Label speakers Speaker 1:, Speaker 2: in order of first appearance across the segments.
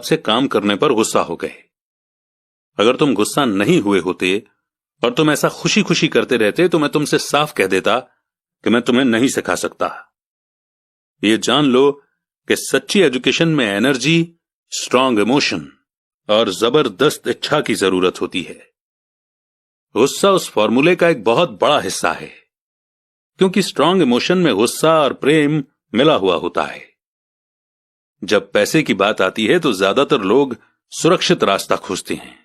Speaker 1: से काम करने पर गुस्सा हो गए। अगर तुम गुस्सा नहीं हुए होते और तुम ऐसा खुशी खुशी करते रहते तो मैं तुमसे साफ कह देता कि मैं तुम्हें नहीं सिखा सकता। ये जान लो कि सच्ची एजुकेशन में एनर्जी, स्ट्रांग इमोशन और जबरदस्त इच्छा की जरूरत होती है। गुस्सा उस फॉर्मूले का एक बहुत बड़ा हिस्सा है, क्योंकि स्ट्रांग इमोशन में गुस्सा और प्रेम मिला हुआ होता है। जब पैसे की बात आती है तो ज्यादातर लोग सुरक्षित रास्ता खोजते हैं,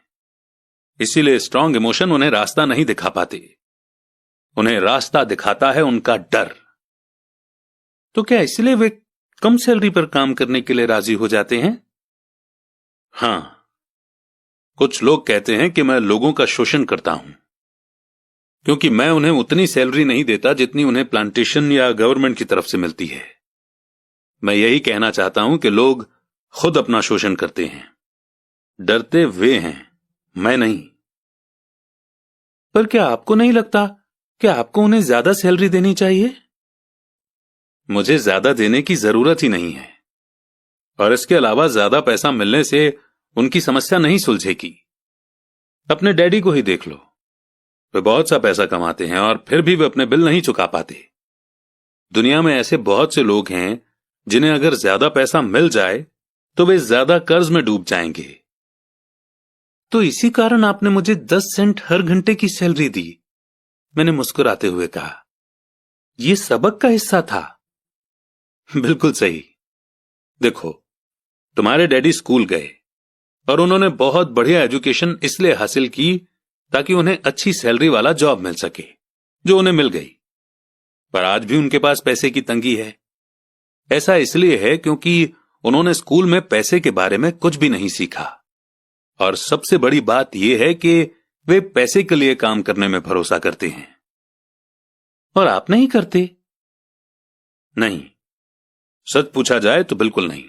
Speaker 1: इसीलिए स्ट्रांग इमोशन उन्हें रास्ता नहीं दिखा पाते। उन्हें रास्ता दिखाता है उनका डर। तो क्या इसलिए वे कम सैलरी पर काम करने के लिए राजी हो जाते हैं? हां, कुछ लोग कहते हैं कि मैं लोगों का शोषण करता हूं, क्योंकि मैं उन्हें उतनी सैलरी नहीं देता जितनी उन्हें प्लांटेशन या गवर्नमेंट की तरफ से मिलती है। मैं यही कहना चाहता हूं कि लोग खुद अपना शोषण करते हैं। डरते वे हैं, मैं नहीं। पर क्या आपको नहीं लगता कि आपको उन्हें ज्यादा सैलरी देनी चाहिए? मुझे ज्यादा देने की जरूरत ही नहीं है, और इसके अलावा ज्यादा पैसा मिलने से उनकी समस्या नहीं सुलझेगी। अपने डैडी को ही देख लो, वे बहुत सा पैसा कमाते हैं और फिर भी वे अपने बिल नहीं चुका पाते। दुनिया में ऐसे बहुत से लोग हैं जिन्हें अगर ज्यादा पैसा मिल जाए तो वे ज्यादा कर्ज में डूब जाएंगे। तो इसी कारण आपने मुझे 10 सेंट हर घंटे की सैलरी दी, मैंने मुस्कुराते हुए कहा। यह सबक का हिस्सा था। बिल्कुल सही। देखो, तुम्हारे डैडी स्कूल गए और उन्होंने बहुत बढ़िया एजुकेशन इसलिए हासिल की ताकि उन्हें अच्छी सैलरी वाला जॉब मिल सके, जो उन्हें मिल गई। पर आज भी उनके पास पैसे की तंगी है। ऐसा इसलिए है क्योंकि उन्होंने स्कूल में पैसे के बारे में कुछ भी नहीं सीखा, और सबसे बड़ी बात यह है कि वे पैसे के लिए काम करने में भरोसा करते हैं। और आप नहीं करते? नहीं, सच पूछा जाए तो बिल्कुल नहीं।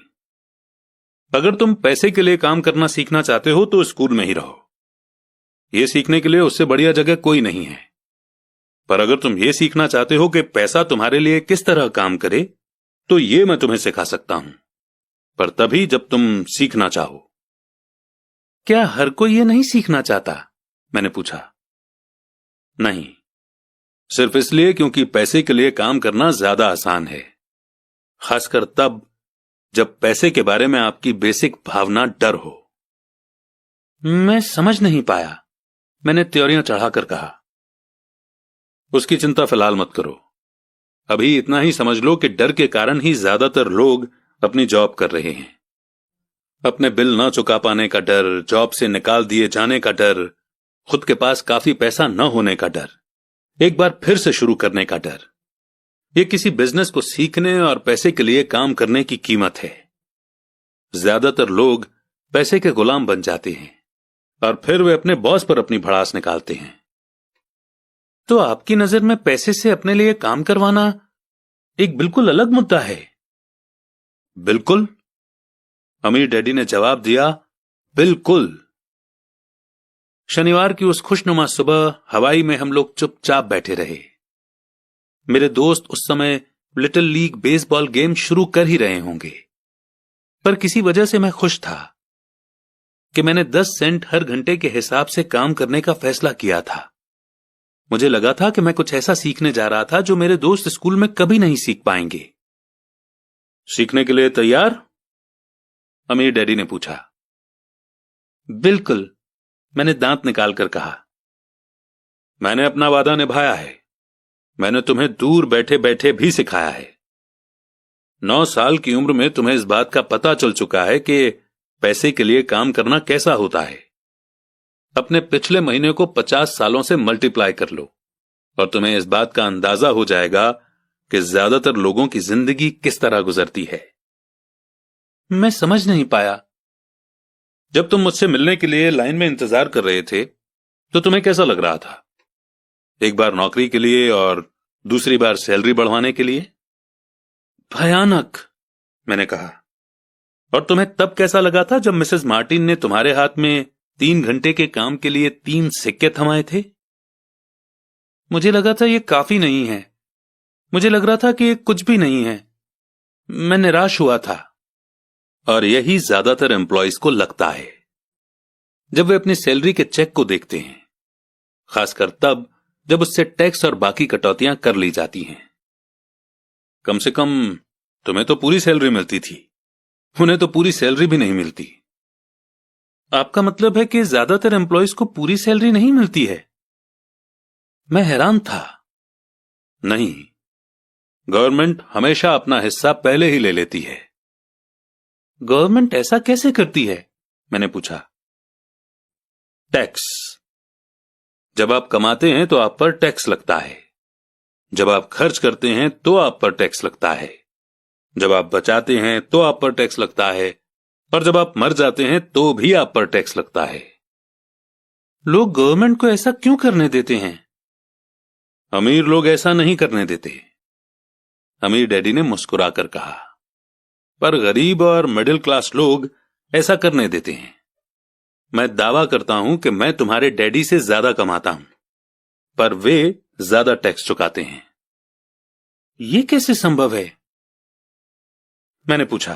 Speaker 1: अगर तुम पैसे के लिए काम करना सीखना चाहते हो तो स्कूल में ही रहो। यह सीखने के लिए उससे बढ़िया जगह कोई नहीं है। पर अगर तुम यह सीखना चाहते हो कि पैसा तुम्हारे लिए किस तरह काम करे, तो यह मैं तुम्हें सिखा सकता हूं, पर तभी जब तुम सीखना चाहो। क्या हर कोई यह नहीं सीखना चाहता? मैंने पूछा। नहीं, सिर्फ इसलिए क्योंकि पैसे के लिए काम करना ज्यादा आसान है, खासकर तब जब पैसे के बारे में आपकी बेसिक भावना डर हो। मैं समझ नहीं पाया, मैंने त्योरियां चढ़ाकर कहा। उसकी चिंता फिलहाल मत करो। अभी इतना ही समझ लो कि डर के कारण ही ज्यादातर लोग अपनी जॉब कर रहे हैं। अपने बिल ना चुका पाने का डर, जॉब से निकाल दिए जाने का डर, खुद के पास काफी पैसा न होने का डर, एक बार फिर से शुरू करने का डर। यह किसी बिजनेस को सीखने और पैसे के लिए काम करने की कीमत है। ज्यादातर लोग पैसे के गुलाम बन जाते हैं और फिर वे अपने बॉस पर अपनी भड़ास निकालते हैं। तो आपकी नजर में पैसे से अपने लिए काम करवाना एक बिल्कुल अलग मुद्दा है? बिल्कुल, अमीर डैडी ने जवाब दिया, बिल्कुल। शनिवार की उस खुशनुमा सुबह हवाई में हम लोग चुपचाप बैठे रहे। मेरे दोस्त उस समय लिटिल लीग बेसबॉल गेम शुरू कर ही रहे होंगे, पर किसी वजह से मैं खुश था कि मैंने 10 सेंट हर घंटे के हिसाब से काम करने का फैसला किया था। मुझे लगा था कि मैं कुछ ऐसा सीखने जा रहा था जो मेरे दोस्त स्कूल में कभी नहीं सीख पाएंगे। सीखने के लिए तैयार? अमीर डैडी ने पूछा। बिल्कुल, मैंने दांत निकालकर कहा। मैंने अपना वादा निभाया है। मैंने तुम्हें दूर बैठे बैठे भी सिखाया है। 9 साल की उम्र में तुम्हें इस बात का पता चल चुका है कि पैसे के लिए काम करना कैसा होता है। अपने पिछले महीने को 50 सालों से मल्टीप्लाई कर लो और तुम्हें इस बात का अंदाजा हो जाएगा कि ज्यादातर लोगों की जिंदगी किस तरह गुजरती है। मैं समझ नहीं पाया। जब तुम मुझसे मिलने के लिए लाइन में इंतजार कर रहे थे तो तुम्हें कैसा लग रहा था? एक बार नौकरी के लिए और दूसरी बार सैलरी बढ़वाने के लिए? भयानक, मैंने कहा। और तुम्हें तब कैसा लगा था जब मिसेस मार्टिन ने तुम्हारे हाथ में 3 घंटे के काम के लिए 3 सिक्के थमाए थे? मुझे लगा था यह काफी नहीं है। मुझे लग रहा था कि यह कुछ भी नहीं है। मैं निराश हुआ था। और यही ज्यादातर एम्प्लॉयज को लगता है जब वे अपनी सैलरी के चेक को देखते हैं, खासकर तब जब उससे टैक्स और बाकी कटौतियां कर ली जाती हैं। कम से कम तुम्हें तो पूरी सैलरी मिलती थी, उन्हें तो पूरी सैलरी भी नहीं मिलती। आपका मतलब है कि ज्यादातर एम्प्लॉयज को पूरी सैलरी नहीं मिलती है? मैं हैरान था। नहीं, गवर्नमेंट हमेशा अपना हिस्सा पहले ही ले लेती है। गवर्नमेंट ऐसा कैसे करती है? मैंने पूछा। टैक्स। जब आप कमाते हैं तो आप पर टैक्स लगता है, जब आप खर्च करते हैं तो आप पर टैक्स लगता है, जब आप बचाते हैं तो आप पर टैक्स लगता है, और जब आप मर जाते हैं तो भी आप पर टैक्स लगता है। लोग गवर्नमेंट को ऐसा क्यों करने देते हैं? अमीर लोग ऐसा नहीं करने देते, अमीर डैडी ने मुस्कुराकर कहा, पर गरीब और मिडिल क्लास लोग ऐसा करने देते हैं। मैं दावा करता हूं कि मैं तुम्हारे डैडी से ज्यादा कमाता हूं, पर वे ज्यादा टैक्स चुकाते हैं। यह कैसे संभव है? मैंने पूछा।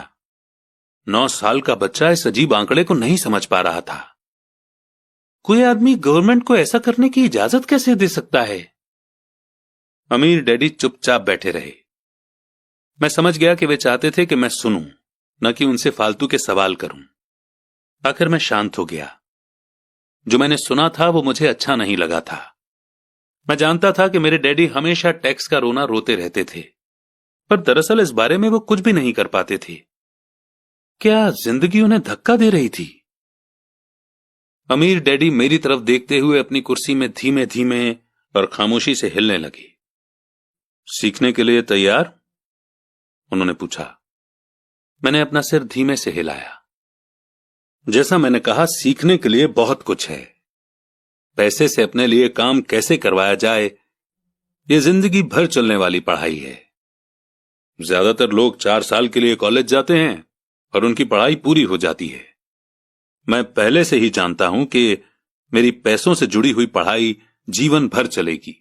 Speaker 1: 9 साल का बच्चा इस अजीब आंकड़े को नहीं समझ पा रहा था। कोई आदमी गवर्नमेंट को ऐसा करने की इजाजत कैसे दे सकता है? अमीर डैडी चुपचाप बैठे रहे। मैं समझ गया कि वे चाहते थे कि मैं सुनूं, न कि उनसे फालतू के सवाल करूं। आखिर मैं शांत हो गया। जो मैंने सुना था वो मुझे अच्छा नहीं लगा था। मैं जानता था कि मेरे डैडी हमेशा टैक्स का रोना रोते रहते थे, पर दरअसल इस बारे में वो कुछ भी नहीं कर पाते थे। क्या जिंदगी उन्हें धक्का दे रही थी? अमीर डैडी मेरी तरफ देखते हुए अपनी कुर्सी में धीमे धीमे और खामोशी से हिलने लगे। सीखने के लिए तैयार? उन्होंने पूछा। मैंने अपना सिर धीमे से हिलाया। जैसा मैंने कहा, सीखने के लिए बहुत कुछ है। पैसे से अपने लिए काम कैसे करवाया जाए, यह जिंदगी भर चलने वाली पढ़ाई है। ज्यादातर लोग 4 साल के लिए कॉलेज जाते हैं और उनकी पढ़ाई पूरी हो जाती है। मैं पहले से ही जानता हूं कि मेरी पैसों से जुड़ी हुई पढ़ाई जीवन भर चलेगी,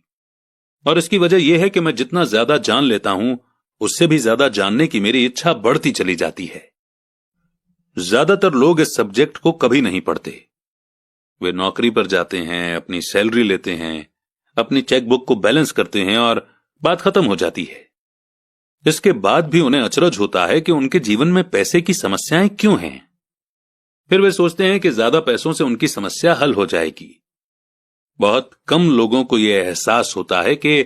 Speaker 1: और इसकी वजह यह है कि मैं जितना ज्यादा जान लेता हूं, उससे भी ज्यादा जानने की मेरी इच्छा बढ़ती चली जाती है। ज्यादातर लोग इस सब्जेक्ट को कभी नहीं पढ़ते। वे नौकरी पर जाते हैं, अपनी सैलरी लेते हैं, अपनी चेकबुक को बैलेंस करते हैं और बात खत्म हो जाती है। इसके बाद भी उन्हें अचरज होता है कि उनके जीवन में पैसे की समस्याएं क्यों हैं। फिर वे सोचते हैं कि ज्यादा पैसों से उनकी समस्या हल हो जाएगी। बहुत कम लोगों को यह एहसास होता है कि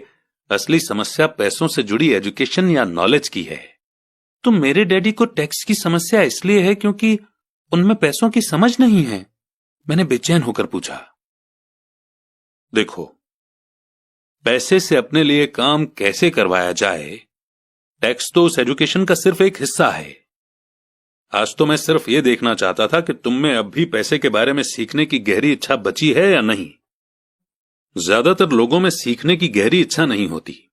Speaker 1: असली समस्या पैसों से जुड़ी एजुकेशन या नॉलेज की है। तो मेरे डैडी को टैक्स की समस्या इसलिए है क्योंकि उनमें पैसों की समझ नहीं है? मैंने बेचैन होकर पूछा। देखो, पैसे से अपने लिए काम कैसे करवाया जाए, टैक्स तो उस एजुकेशन का सिर्फ एक हिस्सा है। आज तो मैं सिर्फ यह देखना चाहता था कि तुम में अब भी पैसे के बारे में सीखने की गहरी इच्छा बची है या नहीं। ज्यादातर लोगों में सीखने की गहरी इच्छा नहीं होती।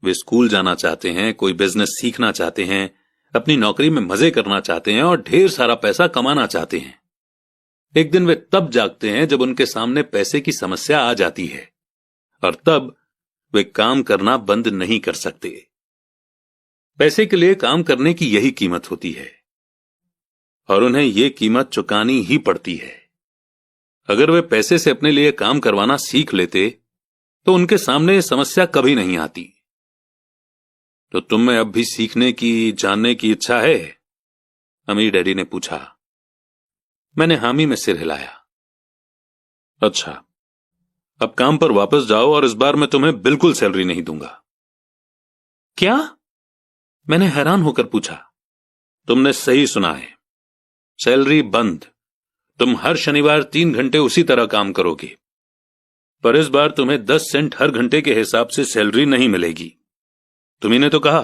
Speaker 1: वे स्कूल जाना चाहते हैं, कोई बिजनेस सीखना चाहते हैं, अपनी नौकरी में मजे करना चाहते हैं और ढेर सारा पैसा कमाना चाहते हैं। एक दिन वे तब जागते हैं जब उनके सामने पैसे की समस्या आ जाती है, और तब वे काम करना बंद नहीं कर सकते। पैसे के लिए काम करने की यही कीमत होती है, और उन्हें यह कीमत चुकानी ही पड़ती है। अगर वे पैसे से अपने लिए काम करवाना सीख लेते तो उनके सामने यह समस्या कभी नहीं आती। तो तुम में अब भी सीखने की, जानने की इच्छा है? अमीर डैडी ने पूछा। मैंने हामी में सिर हिलाया। अच्छा, अब काम पर वापस जाओ और इस बार मैं तुम्हें बिल्कुल सैलरी नहीं दूंगा। क्या? मैंने हैरान होकर पूछा। तुमने सही सुना है, सैलरी बंद। तुम हर शनिवार 3 घंटे उसी तरह काम करोगे, पर इस बार तुम्हें 10 सेंट हर घंटे के हिसाब से सैलरी नहीं मिलेगी। तुम्ही ने तो कहा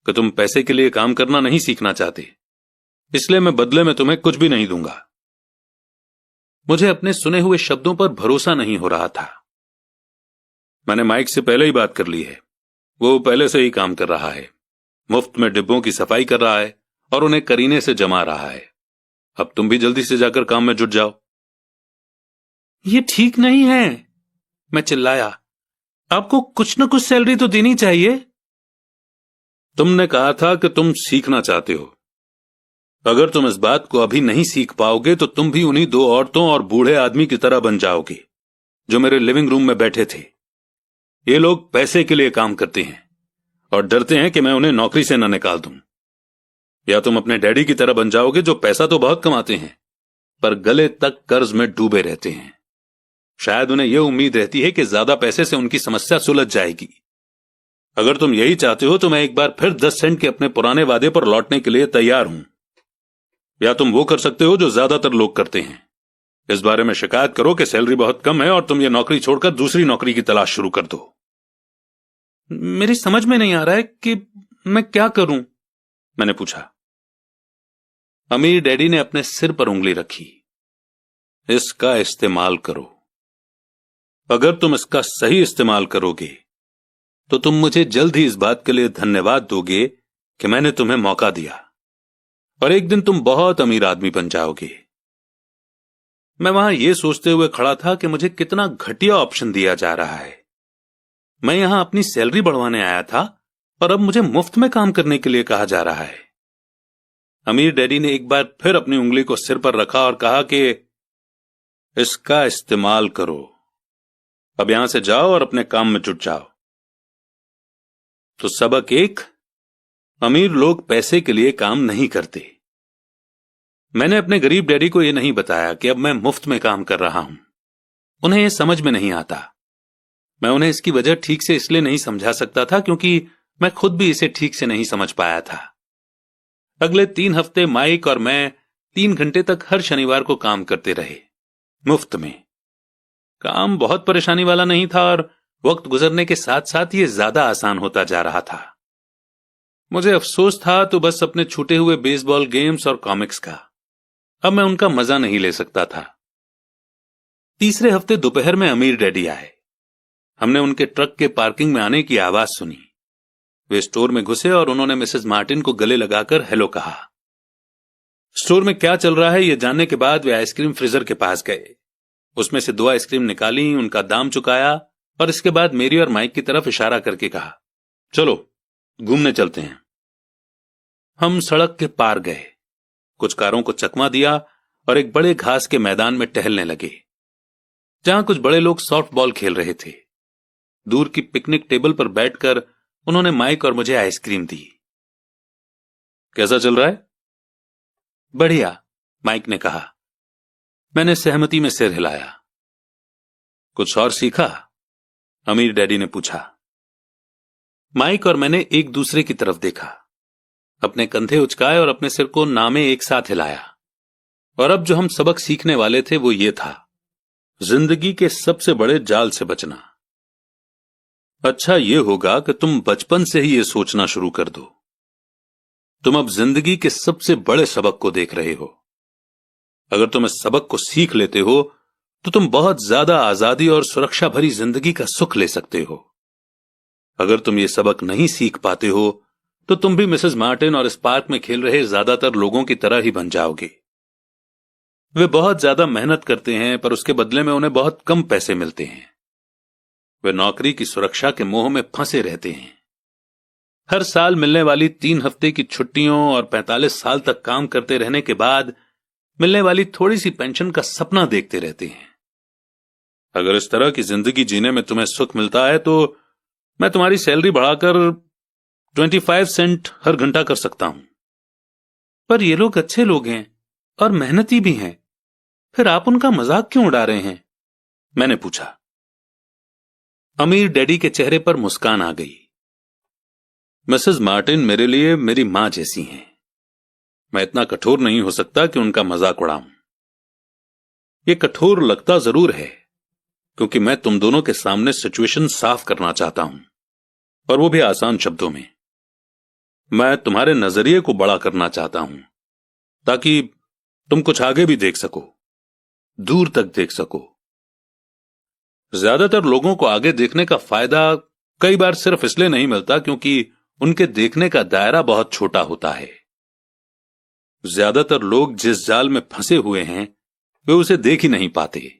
Speaker 1: कि तुम पैसे के लिए काम करना नहीं सीखना चाहते, इसलिए मैं बदले में तुम्हें कुछ भी नहीं दूंगा। मुझे अपने सुने हुए शब्दों पर भरोसा नहीं हो रहा था। मैंने माइक से पहले ही बात कर ली है। वो पहले से ही काम कर रहा है, मुफ्त में डिब्बों की सफाई कर रहा है और उन्हें करीने से जमा रहा है। अब तुम भी जल्दी से जाकर काम में जुट जाओ। ये ठीक नहीं है, मैं चिल्लाया। आपको कुछ न कुछ सैलरी तो देनी चाहिए। तुमने कहा था कि तुम सीखना चाहते हो। अगर तुम इस बात को अभी नहीं सीख पाओगे तो तुम भी उन्हीं दो औरतों और बूढ़े आदमी की तरह बन जाओगे जो मेरे लिविंग रूम में बैठे थे। ये लोग पैसे के लिए काम करते हैं और डरते हैं कि मैं उन्हें नौकरी से न निकाल दूं। या तुम अपने डैडी की तरह बन जाओगे जो पैसा तो बहुत कमाते हैं पर गले तक कर्ज में डूबे रहते हैं। शायद उन्हें यह उम्मीद रहती है कि ज्यादा पैसे से उनकी समस्या सुलझ जाएगी। अगर तुम यही चाहते हो तो मैं एक बार फिर 10 सेंट के अपने पुराने वादे पर लौटने के लिए तैयार हूं। या तुम वो कर सकते हो जो ज्यादातर लोग करते हैं, इस बारे में शिकायत करो कि सैलरी बहुत कम है और तुम ये नौकरी छोड़कर दूसरी नौकरी की तलाश शुरू कर दो। मेरी समझ में नहीं आ रहा है कि मैं क्या करूं, मैंने पूछा। अमीर डैडी ने अपने सिर पर उंगली रखी। इसका इस्तेमाल करो। अगर तुम इसका सही इस्तेमाल करोगे तो तुम मुझे जल्द ही इस बात के लिए धन्यवाद दोगे कि मैंने तुम्हें मौका दिया और एक दिन तुम बहुत अमीर आदमी बन जाओगे। मैं वहां यह सोचते हुए खड़ा था कि मुझे कितना घटिया ऑप्शन दिया जा रहा है। मैं यहां अपनी सैलरी बढ़वाने आया था और अब मुझे मुफ्त में काम करने के लिए कहा जा रहा है। अमीर डैडी ने एक बार फिर अपनी उंगली को सिर पर रखा और कहा कि इसका इस्तेमाल करो। अब यहां से जाओ और अपने काम में जुट जाओ। तो सबक एक, अमीर लोग पैसे के लिए काम नहीं करते। मैंने अपने गरीब डैडी को यह नहीं बताया कि अब मैं मुफ्त में काम कर रहा हूं। उन्हें यह समझ में नहीं आता। मैं उन्हें इसकी वजह ठीक से इसलिए नहीं समझा सकता था क्योंकि मैं खुद भी इसे ठीक से नहीं समझ पाया था। अगले 3 हफ्ते माइक और मैं 3 घंटे तक हर शनिवार को काम करते रहे, मुफ्त में। काम बहुत परेशानी वाला नहीं था और वक्त गुजरने के साथ साथ यह ज्यादा आसान होता जा रहा था। मुझे अफसोस था तो बस अपने छूटे हुए बेसबॉल गेम्स और कॉमिक्स का। अब मैं उनका मजा नहीं ले सकता था। तीसरे हफ्ते दोपहर में अमीर डैडी आए। हमने उनके ट्रक के पार्किंग में आने की आवाज सुनी। वे स्टोर में घुसे और उन्होंने मिसेस मार्टिन को गले लगाकर हेलो कहा। स्टोर में क्या चल रहा है यह जानने के बाद वे आइसक्रीम फ्रीजर के पास गए। उसमें से 2 आइसक्रीम निकाली, उनका दाम चुकाया और इसके बाद मेरी और माइक की तरफ इशारा करके कहा, चलो घूमने चलते हैं। हम सड़क के पार गए, कुछ कारों को चकमा दिया और एक बड़े घास के मैदान में टहलने लगे जहां कुछ बड़े लोग सॉफ्टबॉल खेल रहे थे। दूर की पिकनिक टेबल पर बैठकर उन्होंने माइक और मुझे आइसक्रीम दी। कैसा चल रहा है? बढ़िया, माइक ने कहा। मैंने सहमति में सिर हिलाया। कुछ और सीखा? अमीर डैडी ने पूछा। माइक और मैंने एक दूसरे की तरफ देखा, अपने कंधे उचकाए और अपने सिर को नामे एक साथ हिलाया। और अब जो हम सबक सीखने वाले थे वो ये था, जिंदगी के सबसे बड़े जाल से बचना। अच्छा यह होगा कि तुम बचपन से ही यह सोचना शुरू कर दो। तुम अब जिंदगी के सबसे बड़े सबक को देख रहे हो। अगर तुम इस सबक को सीख लेते हो तो तुम बहुत ज्यादा आजादी और सुरक्षा भरी जिंदगी का सुख ले सकते हो। अगर तुम ये सबक नहीं सीख पाते हो तो तुम भी मिसेस मार्टिन और इस पार्क में खेल रहे ज्यादातर लोगों की तरह ही बन जाओगे। वे बहुत ज्यादा मेहनत करते हैं पर उसके बदले में उन्हें बहुत कम पैसे मिलते हैं। वे नौकरी की सुरक्षा के मोह में फंसे रहते हैं। हर साल मिलने वाली 3 हफ्ते की छुट्टियों और 45 साल तक काम करते रहने के बाद मिलने वाली थोड़ी सी पेंशन का सपना देखते रहते हैं। अगर इस तरह की जिंदगी जीने में तुम्हें सुख मिलता है तो मैं तुम्हारी सैलरी बढ़ाकर 25 सेंट हर घंटा कर सकता हूं। पर ये लोग अच्छे लोग हैं और मेहनती भी हैं, फिर आप उनका मजाक क्यों उड़ा रहे हैं? मैंने पूछा। अमीर डैडी के चेहरे पर मुस्कान आ गई। मिसेस मार्टिन मेरे लिए मेरी मां जैसी हैं। मैं इतना कठोर नहीं हो सकता कि उनका मजाक उड़ाऊं। यह कठोर लगता जरूर है क्योंकि मैं तुम दोनों के सामने सिचुएशन साफ करना चाहता हूं, और वो भी आसान शब्दों में। मैं तुम्हारे नजरिए को बड़ा करना चाहता हूं ताकि तुम कुछ आगे भी देख सको, दूर तक देख सको। ज्यादातर लोगों को आगे देखने का फायदा कई बार सिर्फ इसलिए नहीं मिलता क्योंकि उनके देखने का दायरा बहुत छोटा होता है। ज्यादातर लोग जिस जाल में फंसे हुए हैं वे उसे देख ही नहीं पाते।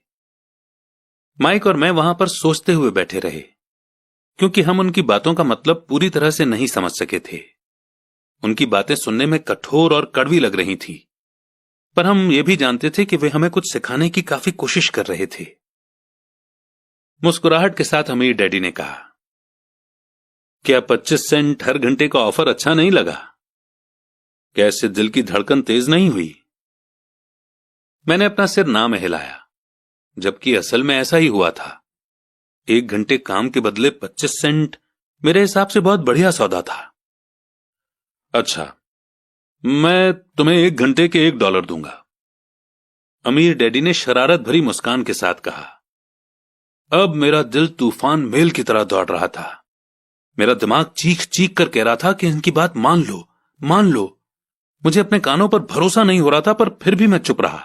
Speaker 1: माइक और मैं वहां पर सोचते हुए बैठे रहे क्योंकि हम उनकी बातों का मतलब पूरी तरह से नहीं समझ सके थे। उनकी बातें सुनने में कठोर और कड़वी लग रही थी, पर हम ये भी जानते थे कि वे हमें कुछ सिखाने की काफी कोशिश कर रहे थे। मुस्कुराहट के साथ अमीर डैडी ने कहा, क्या 25 सेंट हर घंटे का ऑफर अच्छा नहीं लगा? क्या इससे दिल की धड़कन तेज नहीं हुई? मैंने अपना सिर ना में हिलाया, जबकि असल में ऐसा ही हुआ था। 1 घंटे काम के बदले 25 सेंट मेरे हिसाब से बहुत बढ़िया सौदा था। अच्छा, मैं तुम्हें 1 घंटे के $1 दूंगा, अमीर डैडी ने शरारत भरी मुस्कान के साथ कहा। अब मेरा दिल तूफान मेल की तरह दौड़ रहा था। मेरा दिमाग चीख चीख कर कह रहा था कि इनकी बात मान लो, मान लो। मुझे अपने कानों पर भरोसा नहीं हो रहा था, पर फिर भी मैं चुप रहा।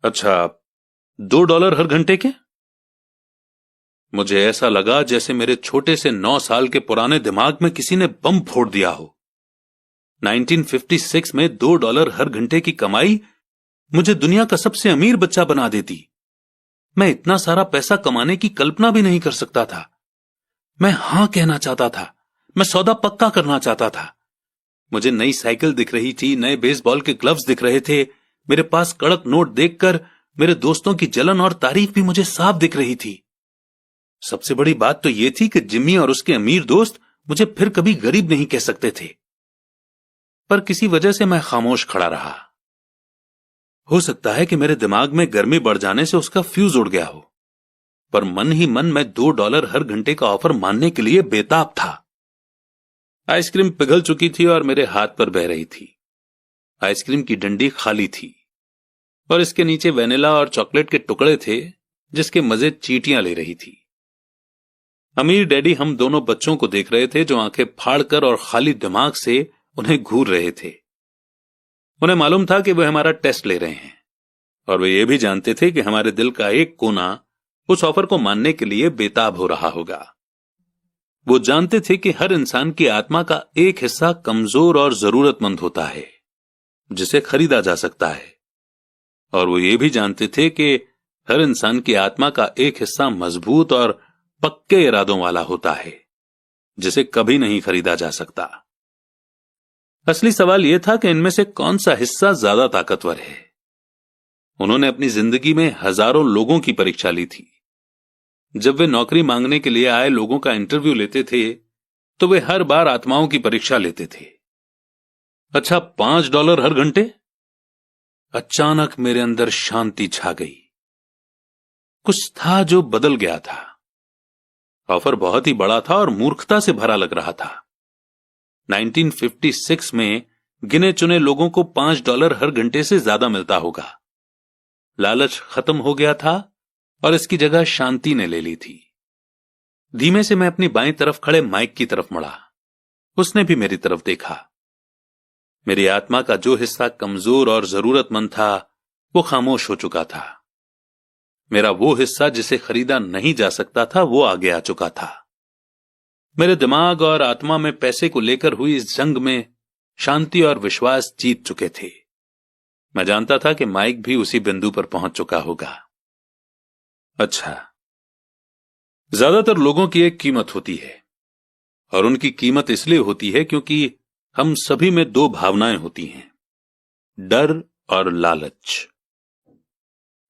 Speaker 1: अच्छा, $2 हर घंटे के? मुझे ऐसा लगा जैसे मेरे छोटे से 9 साल के पुराने दिमाग में किसी ने बम फोड़ दिया हो। 1956 में $2 हर घंटे की कमाई मुझे दुनिया का सबसे अमीर बच्चा बना देती। मैं इतना सारा पैसा कमाने की कल्पना भी नहीं कर सकता था। मैं हां कहना चाहता था, मैं सौदा पक्का करना चाहता था। मुझे नई साइकिल दिख रही थी, नए बेसबॉल के ग्लव्स दिख रहे थे। मेरे पास कड़क नोट देखकर मेरे दोस्तों की जलन और तारीफ भी मुझे साफ दिख रही थी। सबसे बड़ी बात तो यह थी कि जिम्मी और उसके अमीर दोस्त मुझे फिर कभी गरीब नहीं कह सकते थे। पर किसी वजह से मैं खामोश खड़ा रहा। हो सकता है कि मेरे दिमाग में गर्मी बढ़ जाने से उसका फ्यूज उड़ गया हो, पर मन ही मन मैं $2 हर घंटे का ऑफर मानने के लिए बेताब था। आइसक्रीम पिघल चुकी थी और मेरे हाथ पर बह रही थी। आइसक्रीम की डंडी खाली थी और इसके नीचे वेनिला और चॉकलेट के टुकड़े थे, जिसके मजे चींटियां ले रही थी। अमीर डैडी हम दोनों बच्चों को देख रहे थे, जो आंखें फाड़कर और खाली दिमाग से उन्हें घूर रहे थे। उन्हें मालूम था कि वे हमारा टेस्ट ले रहे हैं, और वे ये भी जानते थे कि हमारे दिल का एक कोना उस ऑफर को मानने के लिए बेताब हो रहा होगा। वो जानते थे कि हर इंसान की आत्मा का एक हिस्सा कमजोर और जरूरतमंद होता है, जिसे खरीदा जा सकता है, और वो ये भी जानते थे कि हर इंसान की आत्मा का एक हिस्सा मजबूत और पक्के इरादों वाला होता है, जिसे कभी नहीं खरीदा जा सकता। असली सवाल यह था कि इनमें से कौन सा हिस्सा ज्यादा ताकतवर है। उन्होंने अपनी जिंदगी में हजारों लोगों की परीक्षा ली थी। जब वे नौकरी मांगने के लिए आए लोगों का इंटरव्यू लेते थे, तो वे हर बार आत्माओं की परीक्षा लेते थे। अच्छा, $5 हर घंटे? अचानक मेरे अंदर शांति छा गई। कुछ था जो बदल गया था। ऑफर बहुत ही बड़ा था और मूर्खता से भरा लग रहा था। 1956 में गिने चुने लोगों को $5 हर घंटे से ज्यादा मिलता होगा। लालच खत्म हो गया था और इसकी जगह शांति ने ले ली थी। धीमे से मैं अपनी बाईं तरफ खड़े माइक की तरफ मुड़ा। उसने भी मेरी तरफ देखा। मेरी आत्मा का जो हिस्सा कमजोर और जरूरतमंद था, वो खामोश हो चुका था। मेरा वो हिस्सा जिसे खरीदा नहीं जा सकता था, वो आगे आ चुका था। मेरे दिमाग और आत्मा में पैसे को लेकर हुई इस जंग में शांति और विश्वास जीत चुके थे। मैं जानता था कि माइक भी उसी बिंदु पर पहुंच चुका होगा। अच्छा, ज्यादातर लोगों की एक कीमत होती है, और उनकी कीमत इसलिए होती है क्योंकि हम सभी में 2 भावनाएं होती हैं, डर और लालच।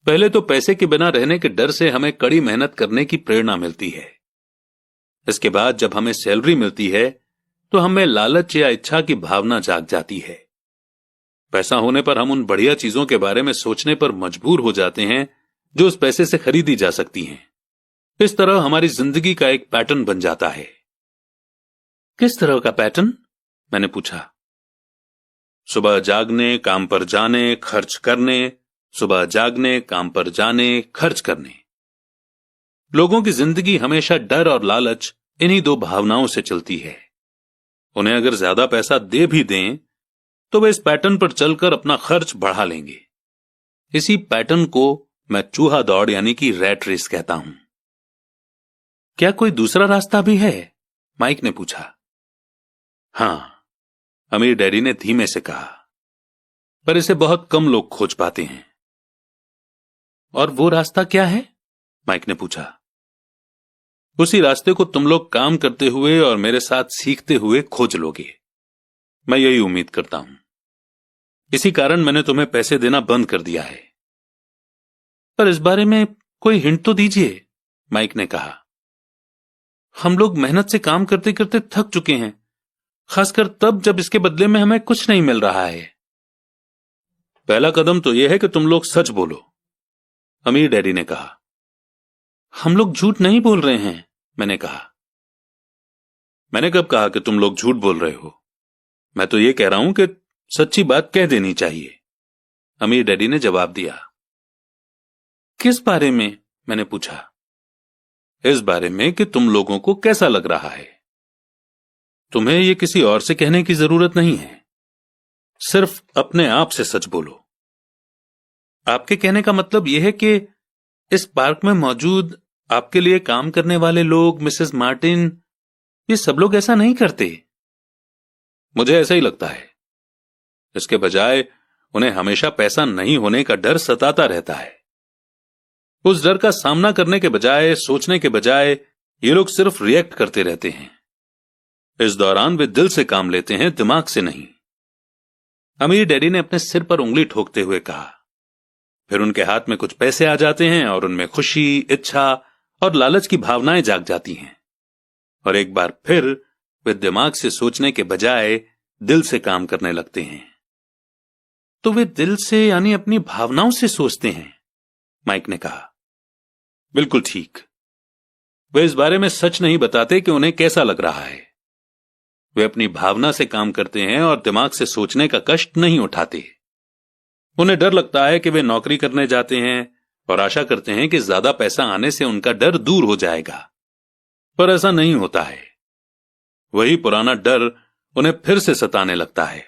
Speaker 1: पहले तो पैसे के बिना रहने के डर से हमें कड़ी मेहनत करने की प्रेरणा मिलती है। इसके बाद जब हमें सैलरी मिलती है तो हमें लालच या इच्छा की भावना जाग जाती है। पैसा होने पर हम उन बढ़िया चीजों के बारे में सोचने पर मजबूर हो जाते हैं जो उस पैसे से खरीदी जा सकती हैं। इस तरह हमारी जिंदगी का एक पैटर्न बन जाता है। किस तरह का पैटर्न? मैंने पूछा। सुबह जागने, काम पर जाने, खर्च करने, सुबह जागने, काम पर जाने, खर्च करने। लोगों की जिंदगी हमेशा डर और लालच, इन्हीं 2 भावनाओं से चलती है। उन्हें अगर ज्यादा पैसा दे भी दें तो वे इस पैटर्न पर चलकर अपना खर्च बढ़ा लेंगे। इसी पैटर्न को मैं चूहा दौड़ यानी कि रैट रेस कहता हूं। क्या कोई दूसरा रास्ता भी है? माइक ने पूछा। हां, अमीर डैडी ने धीमे से कहा, पर इसे बहुत कम लोग खोज पाते हैं। और वो रास्ता क्या है? माइक ने पूछा। उसी रास्ते को तुम लोग काम करते हुए और मेरे साथ सीखते हुए खोज लोगे। मैं यही उम्मीद करता हूं। इसी कारण मैंने तुम्हें पैसे देना बंद कर दिया है। पर इस बारे में कोई हिंट तो दीजिए, माइक ने कहा। हम लोग मेहनत से काम करते करते थक चुके हैं, खासकर तब जब इसके बदले में हमें कुछ नहीं मिल रहा है। पहला कदम तो यह है कि तुम लोग सच बोलो, अमीर डैडी ने कहा। हम लोग झूठ नहीं बोल रहे हैं, मैंने कहा। मैंने कब कहा कि तुम लोग झूठ बोल रहे हो? मैं तो यह कह रहा हूं कि सच्ची बात कह देनी चाहिए, अमीर डैडी ने जवाब दिया। किस बारे में? मैंने पूछा। इस बारे में कि तुम लोगों को कैसा लग रहा है। तुम्हें यह किसी और से कहने की जरूरत नहीं है, सिर्फ अपने आप से सच बोलो। आपके कहने का मतलब यह है कि इस पार्क में मौजूद आपके लिए काम करने वाले लोग, मिसेस मार्टिन, ये सब लोग ऐसा नहीं करते? मुझे ऐसा ही लगता है। इसके बजाय उन्हें हमेशा पैसा नहीं होने का डर सताता रहता है। उस डर का सामना करने के बजाय, सोचने के बजाय, ये लोग सिर्फ रिएक्ट करते रहते हैं। इस दौरान वे दिल से काम लेते हैं, दिमाग से नहीं। अमीर डैडी ने अपने सिर पर उंगली ठोकते हुए कहा। फिर उनके हाथ में कुछ पैसे आ जाते हैं और उनमें खुशी, इच्छा और लालच की भावनाएं जाग जाती हैं। और एक बार फिर वे दिमाग से सोचने के बजाय दिल से काम करने लगते हैं। तो वे दिल से यानी अपनी भावनाओं से सोचते हैं, माइक ने कहा। बिल्कुल ठीक। वे इस बारे में सच नहीं बताते कि उन्हें कैसा लग रहा है। वे अपनी भावना से काम करते हैं और दिमाग से सोचने का कष्ट नहीं उठाते। उन्हें डर लगता है कि वे नौकरी करने जाते हैं और आशा करते हैं कि ज्यादा पैसा आने से उनका डर दूर हो जाएगा, पर ऐसा नहीं होता है। वही पुराना डर उन्हें फिर से सताने लगता है।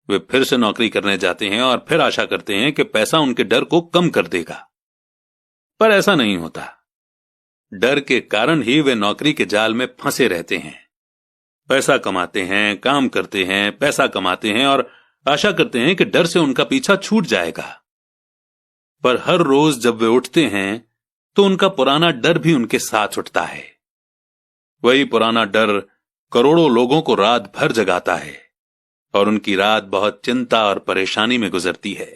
Speaker 1: वे फिर से नौकरी करने जाते हैं और फिर आशा करते हैं कि पैसा उनके डर को कम कर देगा, पर ऐसा नहीं होता। डर के कारण ही वे नौकरी के जाल में फंसे रहते हैं। पैसा कमाते हैं, काम करते हैं, पैसा कमाते हैं और आशा करते हैं कि डर से उनका पीछा छूट जाएगा। पर हर रोज जब वे उठते हैं तो उनका पुराना डर भी उनके साथ उठता है। वही पुराना डर करोड़ों लोगों को रात भर जगाता है और उनकी रात बहुत चिंता और परेशानी में गुजरती है।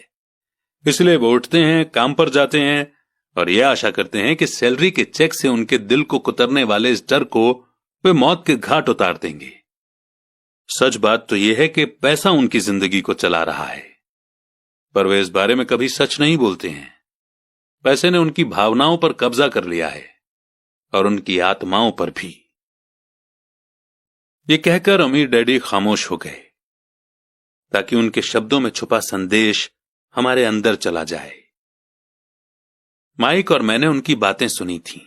Speaker 1: इसलिए वो उठते हैं, काम पर जाते हैं और यह आशा करते हैं कि सैलरी के चेक से उनके दिल को कुतरने वाले इस डर को वे मौत के घाट उतार देंगे। सच बात तो यह है कि पैसा उनकी जिंदगी को चला रहा है, पर वे इस बारे में कभी सच नहीं बोलते हैं। पैसे ने उनकी भावनाओं पर कब्जा कर लिया है और उनकी आत्माओं पर भी। ये कहकर अमीर डैडी खामोश हो गए ताकि उनके शब्दों में छुपा संदेश हमारे अंदर चला जाए। माइक और मैंने उनकी बातें सुनी थीं,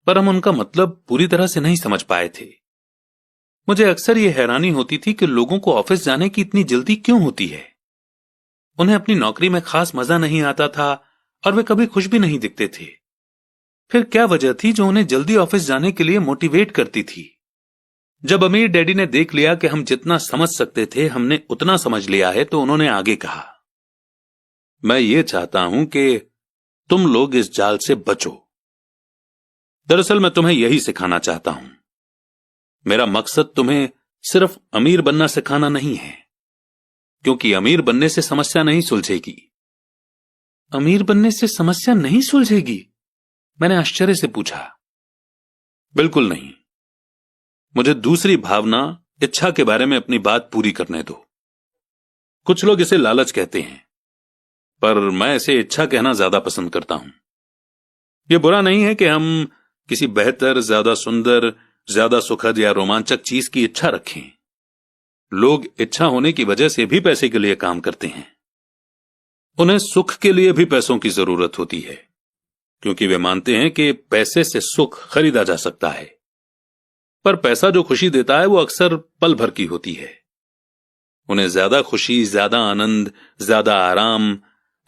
Speaker 1: पर हम उनका मतलब पूरी तरह से नहीं समझ पाए थे। मुझे अक्सर यह हैरानी होती थी कि लोगों को ऑफिस जाने की इतनी जल्दी क्यों होती है। उन्हें अपनी नौकरी में खास मजा नहीं आता था और वे कभी खुश भी नहीं दिखते थे। फिर क्या वजह थी जो उन्हें जल्दी ऑफिस जाने के लिए मोटिवेट करती थी? जब अमीर डैडी ने देख लिया कि हम जितना समझ सकते थे हमने उतना समझ लिया है, तो उन्होंने आगे कहा, मैं ये चाहता हूं कि तुम लोग इस जाल से बचो। दरअसल मैं तुम्हें यही सिखाना चाहता हूं। मेरा मकसद तुम्हें सिर्फ अमीर बनना सिखाना नहीं है, क्योंकि अमीर बनने से समस्या नहीं सुलझेगी। अमीर बनने से समस्या नहीं सुलझेगी? मैंने आश्चर्य से पूछा। बिल्कुल नहीं। मुझे दूसरी भावना, इच्छा के बारे में अपनी बात पूरी करने दो। कुछ लोग इसे लालच कहते हैं, पर मैं इसे इच्छा कहना ज्यादा पसंद करता हूं। यह बुरा नहीं है कि हम किसी बेहतर, ज्यादा सुंदर, ज्यादा सुखद या रोमांचक चीज की इच्छा रखें। लोग इच्छा होने की वजह से भी पैसे के लिए काम करते हैं। उन्हें सुख के लिए भी पैसों की जरूरत होती है, क्योंकि वे मानते हैं कि पैसे से सुख खरीदा जा सकता है। पर पैसा जो खुशी देता है वो अक्सर पल भर की होती है। उन्हें ज्यादा खुशी, ज्यादा आनंद, ज्यादा आराम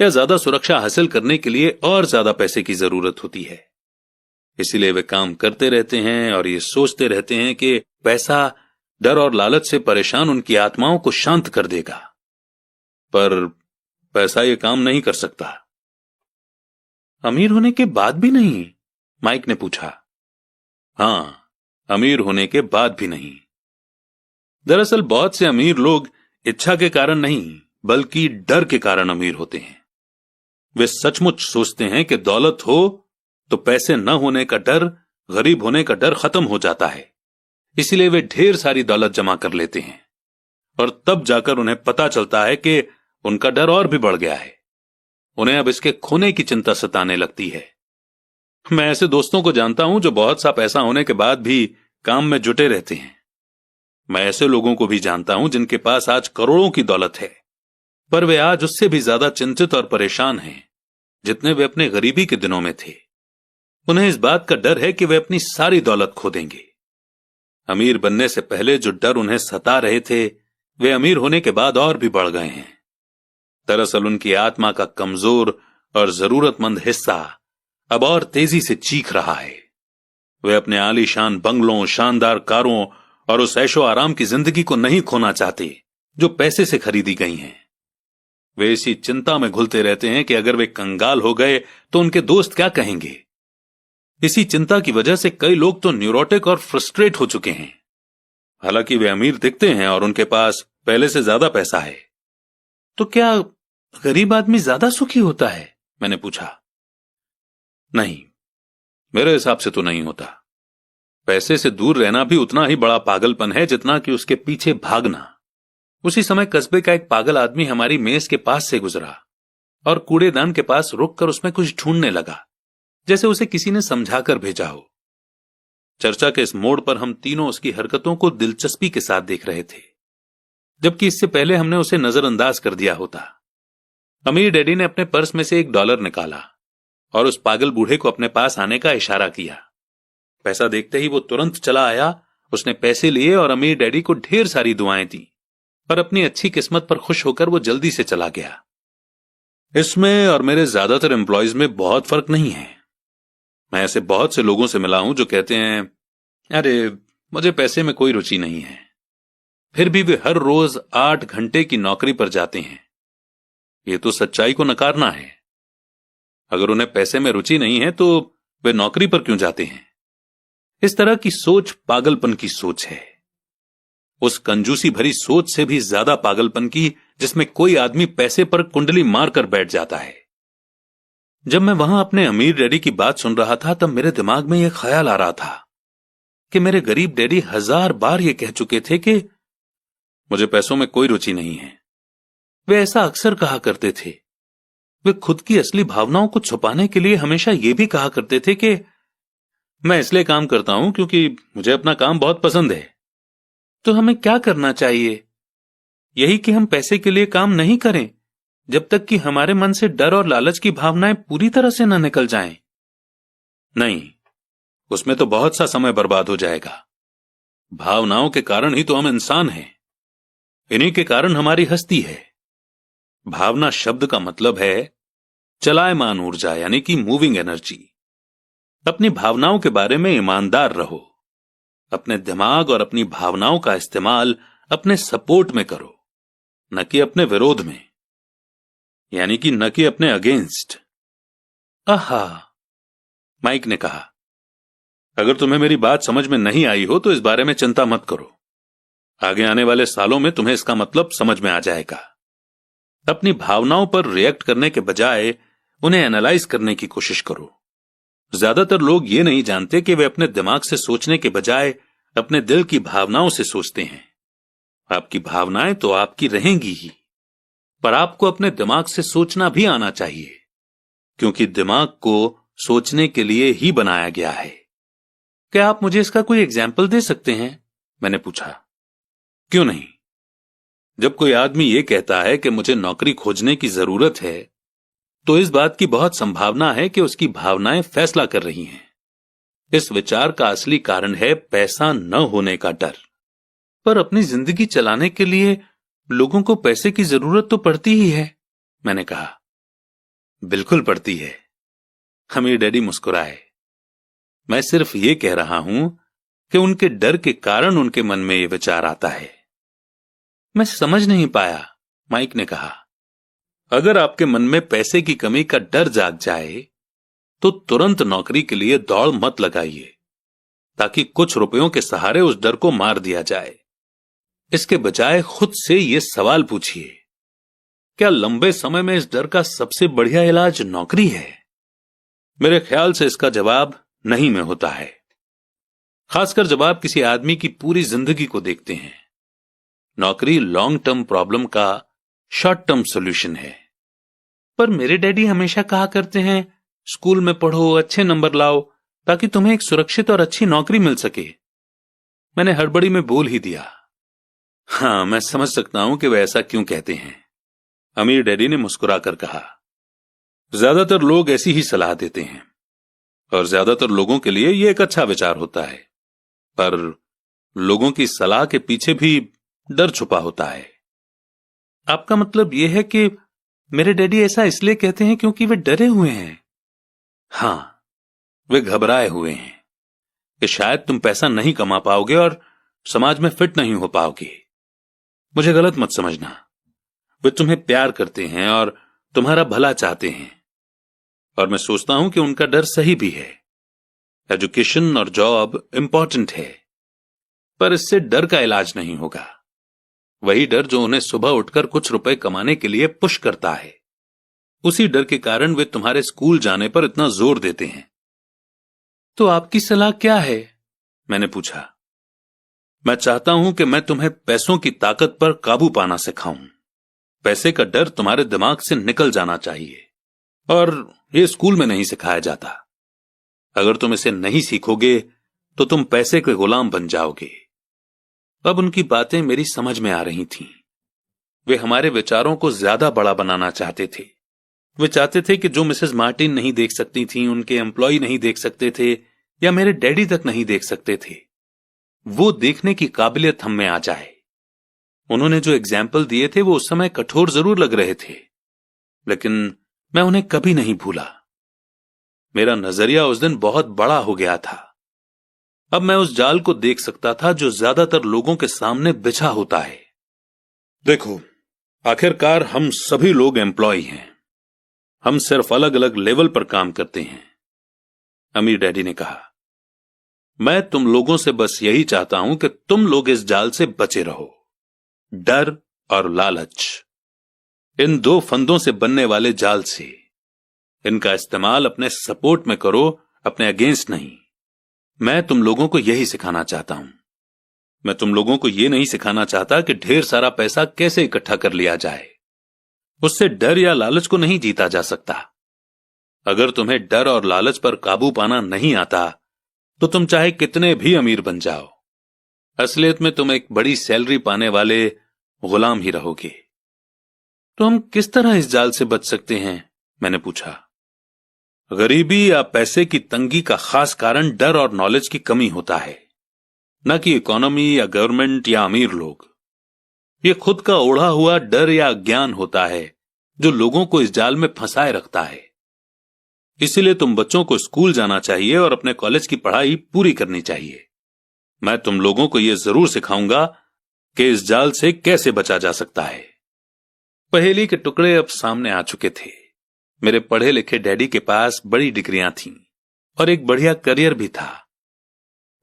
Speaker 1: या ज्यादा सुरक्षा हासिल करने के लिए और ज्यादा पैसे की जरूरत होती है। इसीलिए वे काम करते रहते हैं और ये सोचते रहते हैं कि पैसा डर और लालच से परेशान उनकी आत्माओं को शांत कर देगा। पर पैसा ये काम नहीं कर सकता। अमीर होने के बाद भी नहीं? माइक ने पूछा। हां, अमीर होने के बाद भी नहीं। दरअसल बहुत से अमीर लोग इच्छा के कारण नहीं बल्कि डर के कारण अमीर होते हैं। वे सचमुच सोचते हैं कि दौलत हो तो पैसे न होने का डर, गरीब होने का डर खत्म हो जाता है। इसलिए वे ढेर सारी दौलत जमा कर लेते हैं और तब जाकर उन्हें पता चलता है कि उनका डर और भी बढ़ गया है। उन्हें अब इसके खोने की चिंता सताने लगती है। मैं ऐसे दोस्तों को जानता हूं जो बहुत सा पैसा होने के बाद भी काम में जुटे रहते हैं। मैं ऐसे लोगों को भी जानता हूं जिनके पास आज करोड़ों की दौलत है, पर वे आज उससे भी ज्यादा चिंतित और परेशान हैं जितने वे अपने गरीबी के दिनों में थे। उन्हें इस बात का डर है कि वे अपनी सारी दौलत खो देंगे। अमीर बनने से पहले जो डर उन्हें सता रहे थे वे अमीर होने के बाद और भी बढ़ गए हैं। दरअसल उनकी आत्मा का कमजोर और जरूरतमंद हिस्सा अब और तेजी से चीख रहा है। वे अपने आलीशान बंगलों, शानदार कारों और उस ऐशो आराम की जिंदगी को नहीं खोना चाहते जो पैसे से खरीदी गई हैं। वे इसी चिंता में घुलते रहते हैं कि अगर वे कंगाल हो गए तो उनके दोस्त क्या कहेंगे। इसी चिंता की वजह से कई लोग तो न्यूरोटिक और फ्रस्ट्रेट हो चुके हैं। हालांकि वे अमीर दिखते हैं और उनके पास पहले से ज्यादा पैसा है। तो क्या गरीब आदमी ज्यादा सुखी होता है? मैंने पूछा। नहीं, मेरे हिसाब से तो नहीं होता। पैसे से दूर रहना भी उतना ही बड़ा पागलपन है जितना कि उसके पीछे भागना। उसी समय कस्बे का एक पागल आदमी हमारी मेज के पास से गुजरा और कूड़ेदान के पास रुककर उसमें कुछ ढूंढने लगा, जैसे उसे किसी ने समझाकर भेजा हो। चर्चा के इस मोड़ पर हम तीनों उसकी हरकतों को दिलचस्पी के साथ देख रहे थे, जबकि इससे पहले हमने उसे नजरअंदाज कर दिया होता। अमीर डैडी ने अपने पर्स में से $1 निकाला और उस पागल बूढ़े को अपने पास आने का इशारा किया। पैसा देखते ही वो तुरंत चला आया। उसने पैसे लिए और अमीर डैडी को ढेर सारी दुआएं दी, पर अपनी अच्छी किस्मत पर खुश होकर वो जल्दी से चला गया। इसमें और मेरे ज्यादातर एम्प्लॉयज में बहुत फर्क नहीं है। मैं ऐसे बहुत से लोगों से मिला हूं जो कहते हैं, अरे मुझे पैसे में कोई रुचि नहीं है, फिर भी वे हर रोज 8 घंटे की नौकरी पर जाते हैं। ये तो सच्चाई को नकारना है। अगर उन्हें पैसे में रुचि नहीं है तो वे नौकरी पर क्यों जाते हैं? इस तरह की सोच पागलपन की सोच है। उस कंजूसी भरी सोच से भी ज्यादा पागलपन की जिसमें कोई आदमी पैसे पर कुंडली मारकर बैठ जाता है। जब मैं वहां अपने अमीर डैडी की बात सुन रहा था तब मेरे दिमाग में यह ख्याल आ रहा था कि मेरे गरीब डैडी 1000 बार यह कह चुके थे कि मुझे पैसों में कोई रुचि नहीं है। वे ऐसा अक्सर कहा करते थे। वे खुद की असली भावनाओं को छुपाने के लिए हमेशा यह भी कहा करते थे कि मैं इसलिए काम करता हूं क्योंकि मुझे अपना काम बहुत पसंद है। तो हमें क्या करना चाहिए? यही कि हम पैसे के लिए काम नहीं करें जब तक कि हमारे मन से डर और लालच की भावनाएं पूरी तरह से न निकल जाएं। नहीं, उसमें तो बहुत सा समय बर्बाद हो जाएगा। भावनाओं के कारण ही तो हम इंसान हैं। इन्हीं के कारण हमारी हस्ती है। भावना शब्द का मतलब है चलायमान ऊर्जा, यानी कि मूविंग एनर्जी। अपनी भावनाओं के बारे में ईमानदार रहो। अपने दिमाग और अपनी भावनाओं का इस्तेमाल अपने सपोर्ट में करो, न कि अपने विरोध में, यानी कि न कि अपने अगेंस्ट। आहा, माइक ने कहा। अगर तुम्हें मेरी बात समझ में नहीं आई हो तो इस बारे में चिंता मत करो। आगे आने वाले सालों में तुम्हें इसका मतलब समझ में आ जाएगा। अपनी भावनाओं पर रिएक्ट करने के बजाय उन्हें एनालाइज करने की कोशिश करो। ज्यादातर लोग ये नहीं जानते कि वे अपने दिमाग से सोचने के बजाय अपने दिल की भावनाओं से सोचते हैं। आपकी भावनाएं तो आपकी रहेंगी ही, पर आपको अपने दिमाग से सोचना भी आना चाहिए, क्योंकि दिमाग को सोचने के लिए ही बनाया गया है। क्या आप मुझे इसका कोई एग्जाम्पल दे सकते हैं? मैंने पूछा। क्यों नहीं? जब कोई आदमी यह कहता है कि मुझे नौकरी खोजने की जरूरत है, तो इस बात की बहुत संभावना है कि उसकी भावनाएं फैसला कर रही हैं। इस विचार का असली कारण है पैसा न होने का डर। पर अपनी जिंदगी चलाने के लिए लोगों को पैसे की जरूरत तो पड़ती ही है, मैंने कहा। बिल्कुल पड़ती है। अमीर डैडी मुस्कुराए। मैं सिर्फ ये कह रहा हूं कि उनके डर के कारण उनके मन में यह विचार आता है। मैं समझ नहीं पाया, माइक ने कहा। अगर आपके मन में पैसे की कमी का डर जाग जाए तो तुरंत नौकरी के लिए दौड़ मत लगाइए, ताकि कुछ रुपयों के सहारे उस डर को मार दिया जाए। इसके बजाय खुद से यह सवाल पूछिए, क्या लंबे समय में इस डर का सबसे बढ़िया इलाज नौकरी है? मेरे ख्याल से इसका जवाब नहीं में होता है, खासकर जब आप किसी आदमी की पूरी जिंदगी को देखते हैं। नौकरी लॉन्ग टर्म प्रॉब्लम का शॉर्ट टर्म सॉल्यूशन है। पर मेरे डैडी हमेशा कहा करते हैं, स्कूल में पढ़ो, अच्छे नंबर लाओ, ताकि तुम्हें एक सुरक्षित और अच्छी नौकरी मिल सके। मैंने हड़बड़ी में बोल ही दिया, हां, मैं समझ सकता हूं कि वे ऐसा क्यों कहते हैं। अमीर डैडी ने मुस्कुराकर कहा, ज्यादातर लोग ऐसी ही सलाह देते हैं और ज्यादातर लोगों के लिए यह एक अच्छा विचार होता है, पर लोगों की सलाह के पीछे भी डर छुपा होता है। आपका मतलब यह है कि मेरे डैडी ऐसा इसलिए कहते हैं क्योंकि वे डरे हुए हैं? हां, वे घबराए हुए हैं कि शायद तुम पैसा नहीं कमा पाओगे और समाज में फिट नहीं हो पाओगे। मुझे गलत मत समझना, वे तुम्हें प्यार करते हैं और तुम्हारा भला चाहते हैं, और मैं सोचता हूं कि उनका डर सही भी है। एजुकेशन और जॉब इंपॉर्टेंट है, पर इससे डर का इलाज नहीं होगा। वही डर जो उन्हें सुबह उठकर कुछ रुपए कमाने के लिए पुश करता है, उसी डर के कारण वे तुम्हारे स्कूल जाने पर इतना जोर देते हैं। तो आपकी सलाह क्या है? मैंने पूछा। मैं चाहता हूं कि मैं तुम्हें पैसों की ताकत पर काबू पाना सिखाऊं। पैसे का डर तुम्हारे दिमाग से निकल जाना चाहिए, और यह स्कूल में नहीं सिखाया जाता। अगर तुम इसे नहीं सीखोगे तो तुम पैसे के गुलाम बन जाओगे। अब उनकी बातें मेरी समझ में आ रही थीं। वे हमारे विचारों को ज्यादा बड़ा बनाना चाहते थे। वे चाहते थे कि जो मिसेस मार्टिन नहीं देख सकती थीं, उनके एम्प्लॉय नहीं देख सकते थे, या मेरे डैडी तक नहीं देख सकते थे, वो देखने की काबिलियत हम में आ जाए। उन्होंने जो एग्जाम्पल दिए थे वो उस समय कठोर जरूर लग रहे थे, लेकिन मैं उन्हें कभी नहीं भूला। मेरा नजरिया उस दिन बहुत बड़ा हो गया था। अब मैं उस जाल को देख सकता था जो ज्यादातर लोगों के सामने बिछा होता है। देखो, आखिरकार हम सभी लोग एम्प्लॉय हैं, हम सिर्फ अलग अलग लेवल पर काम करते हैं। अमीर डैडी ने कहा, मैं तुम लोगों से बस यही चाहता हूं कि तुम लोग इस जाल से बचे रहो। डर और लालच, इन दो फंदों से बनने वाले जाल से। इनका इस्तेमाल अपने सपोर्ट में करो, अपने अगेंस्ट नहीं। मैं तुम लोगों को यही सिखाना चाहता हूं। मैं तुम लोगों को यह नहीं सिखाना चाहता कि ढेर सारा पैसा कैसे इकट्ठा कर लिया जाए। उससे डर या लालच को नहीं जीता जा सकता। अगर तुम्हें डर और लालच पर काबू पाना नहीं आता तो तुम चाहे कितने भी अमीर बन जाओ, असलियत में तुम एक बड़ी सैलरी पाने वाले गुलाम ही रहोगे। तो हम किस तरह इस जाल से बच सकते हैं? मैंने पूछा। गरीबी या पैसे की तंगी का खास कारण डर और नॉलेज की कमी होता है, न कि इकोनॉमी या गवर्नमेंट या अमीर लोग। यह खुद का ओढ़ा हुआ डर या अज्ञान होता है जो लोगों को इस जाल में फंसाए रखता है। इसीलिए तुम बच्चों को स्कूल जाना चाहिए और अपने कॉलेज की पढ़ाई पूरी करनी चाहिए। मैं तुम लोगों को यह जरूर सिखाऊंगा कि इस जाल से कैसे बचा जा सकता है। पहेली के टुकड़े अब सामने आ चुके थे। मेरे पढ़े लिखे डैडी के पास बड़ी डिग्रियां थीं और एक बढ़िया करियर भी था,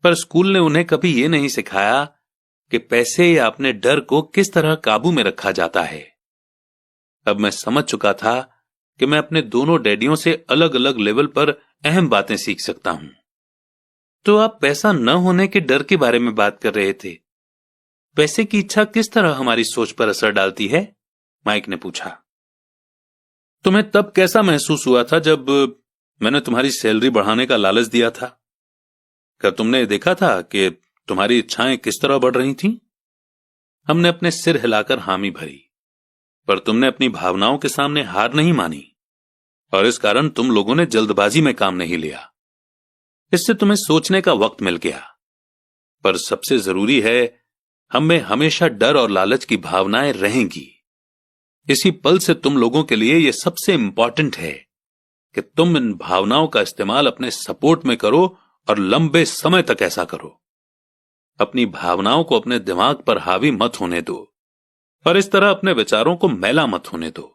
Speaker 1: पर स्कूल ने उन्हें कभी यह नहीं सिखाया कि पैसे या अपने डर को किस तरह काबू में रखा जाता है। अब मैं समझ चुका था कि मैं अपने दोनों डैडियों से अलग अलग लेवल पर अहम बातें सीख सकता हूं। तो आप पैसा न होने के डर के बारे में बात कर रहे थे। पैसे की इच्छा किस तरह हमारी सोच पर असर डालती है? माइक ने पूछा। तुम्हें तब कैसा महसूस हुआ था जब मैंने तुम्हारी सैलरी बढ़ाने का लालच दिया था? क्या तुमने देखा था कि तुम्हारी इच्छाएं किस तरह बढ़ रही थीं? हमने अपने सिर हिलाकर हामी भरी, पर तुमने अपनी भावनाओं के सामने हार नहीं मानी, और इस कारण तुम लोगों ने जल्दबाजी में काम नहीं लिया। इससे तुम्हें सोचने का वक्त मिल गया। पर सबसे जरूरी है, हम में हमेशा डर और लालच की भावनाएं रहेंगी। इसी पल से तुम लोगों के लिए यह सबसे इंपॉर्टेंट है कि तुम इन भावनाओं का इस्तेमाल अपने सपोर्ट में करो और लंबे समय तक ऐसा करो। अपनी भावनाओं को अपने दिमाग पर हावी मत होने दो और इस तरह अपने विचारों को मैला मत होने दो।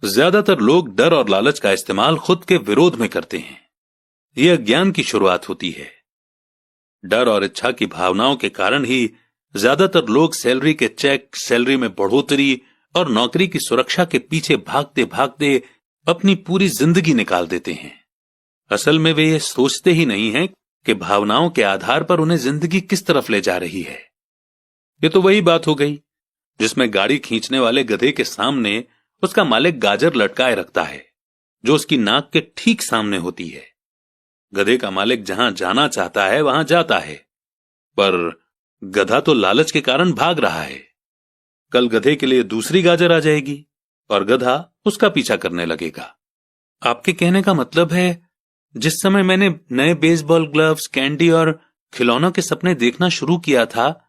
Speaker 1: ज्यादातर लोग डर और लालच का इस्तेमाल खुद के विरोध में करते हैं। यह अज्ञान की शुरुआत होती है। डर और इच्छा की भावनाओं के कारण ही ज्यादातर लोग सैलरी के चेक, सैलरी में बढ़ोतरी और नौकरी की सुरक्षा के पीछे भागते भागते अपनी पूरी जिंदगी निकाल देते हैं। असल में वे ये सोचते ही नहीं हैं कि भावनाओं के आधार पर उन्हें जिंदगी किस तरफ ले जा रही है। ये तो वही बात हो गई जिसमें गाड़ी खींचने वाले गधे के सामने उसका मालिक गाजर लटकाए रखता है जो उसकी नाक के ठीक सामने होती है। गधे का मालिक जहां जाना चाहता है वहां जाता है, पर गधा तो लालच के कारण भाग रहा है। कल गधे के लिए दूसरी गाजर आ जाएगी और गधा उसका पीछा करने लगेगा। आपके कहने का मतलब है जिस समय मैंने नए बेसबॉल ग्लव्स, कैंडी और खिलौनों के सपने देखना शुरू किया था,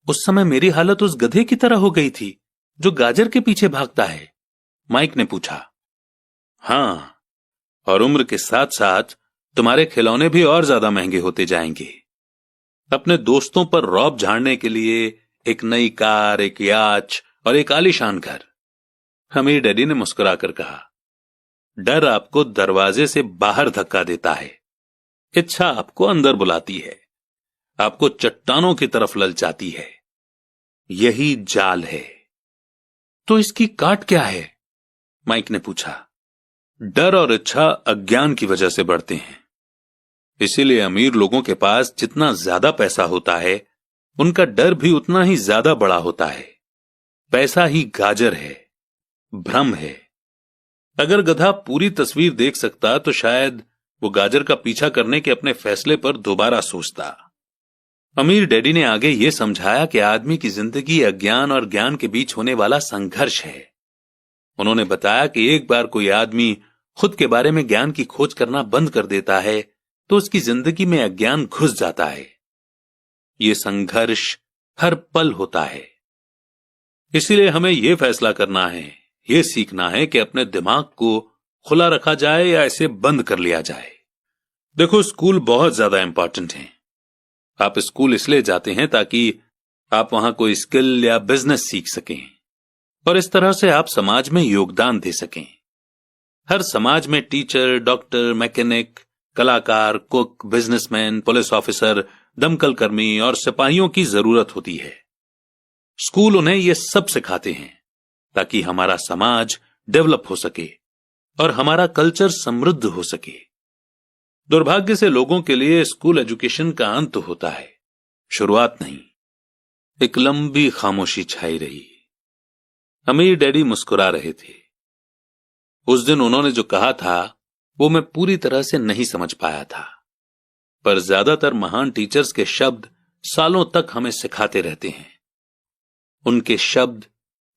Speaker 1: उस समय मेरी हालत उस गधे की तरह हो गई थी जो गाजर के पीछे भागता है? माइक ने पूछा। हां, और उम्र के साथ साथ तुम्हारे खिलौने भी और ज्यादा महंगे होते जाएंगे। अपने दोस्तों पर रौब झाड़ने के लिए एक नई कार, एक याच और एक आलीशान घर। हमीर डैडी ने मुस्कुराकर कहा। डर आपको दरवाजे से बाहर धक्का देता है, इच्छा आपको अंदर बुलाती है, आपको चट्टानों की तरफ ललचाती है। यही जाल है। तो इसकी काट क्या है? माइक ने पूछा। डर और इच्छा अज्ञान की वजह से बढ़ते हैं। इसीलिए अमीर लोगों के पास जितना ज्यादा पैसा होता है, उनका डर भी उतना ही ज्यादा बड़ा होता है। पैसा ही गाजर है, भ्रम है। अगर गधा पूरी तस्वीर देख सकता तो शायद वो गाजर का पीछा करने के अपने फैसले पर दोबारा सोचता। अमीर डैडी ने आगे ये समझाया कि आदमी की जिंदगी अज्ञान और ज्ञान के बीच होने वाला संघर्ष है। उन्होंने बताया कि एक बार कोई आदमी खुद के बारे में ज्ञान की खोज करना बंद कर देता है तो उसकी जिंदगी में अज्ञान घुस जाता है। ये संघर्ष हर पल होता है। इसीलिए हमें यह फैसला करना है, यह सीखना है कि अपने दिमाग को खुला रखा जाए या इसे बंद कर लिया जाए। देखो, स्कूल बहुत ज्यादा इंपॉर्टेंट है। आप स्कूल इसलिए जाते हैं ताकि आप वहां कोई स्किल या बिजनेस सीख सकें और इस तरह से आप समाज में योगदान दे सकें। हर समाज में टीचर, डॉक्टर, मैकेनिक, कलाकार, कुक, बिजनेसमैन, पुलिस ऑफिसर, दमकल कर्मी और सिपाहियों की जरूरत होती है। स्कूल उन्हें यह सब सिखाते हैं ताकि हमारा समाज डेवलप हो सके और हमारा कल्चर समृद्ध हो सके। दुर्भाग्य से लोगों के लिए स्कूल एजुकेशन का अंत होता है, शुरुआत नहीं। एक लंबी खामोशी छाई रही। अमीर डैडी मुस्कुरा रहे थे। उस दिन उन्होंने जो कहा था वो मैं पूरी तरह से नहीं समझ पाया था, पर ज्यादातर महान टीचर्स के शब्द सालों तक हमें सिखाते रहते हैं। उनके शब्द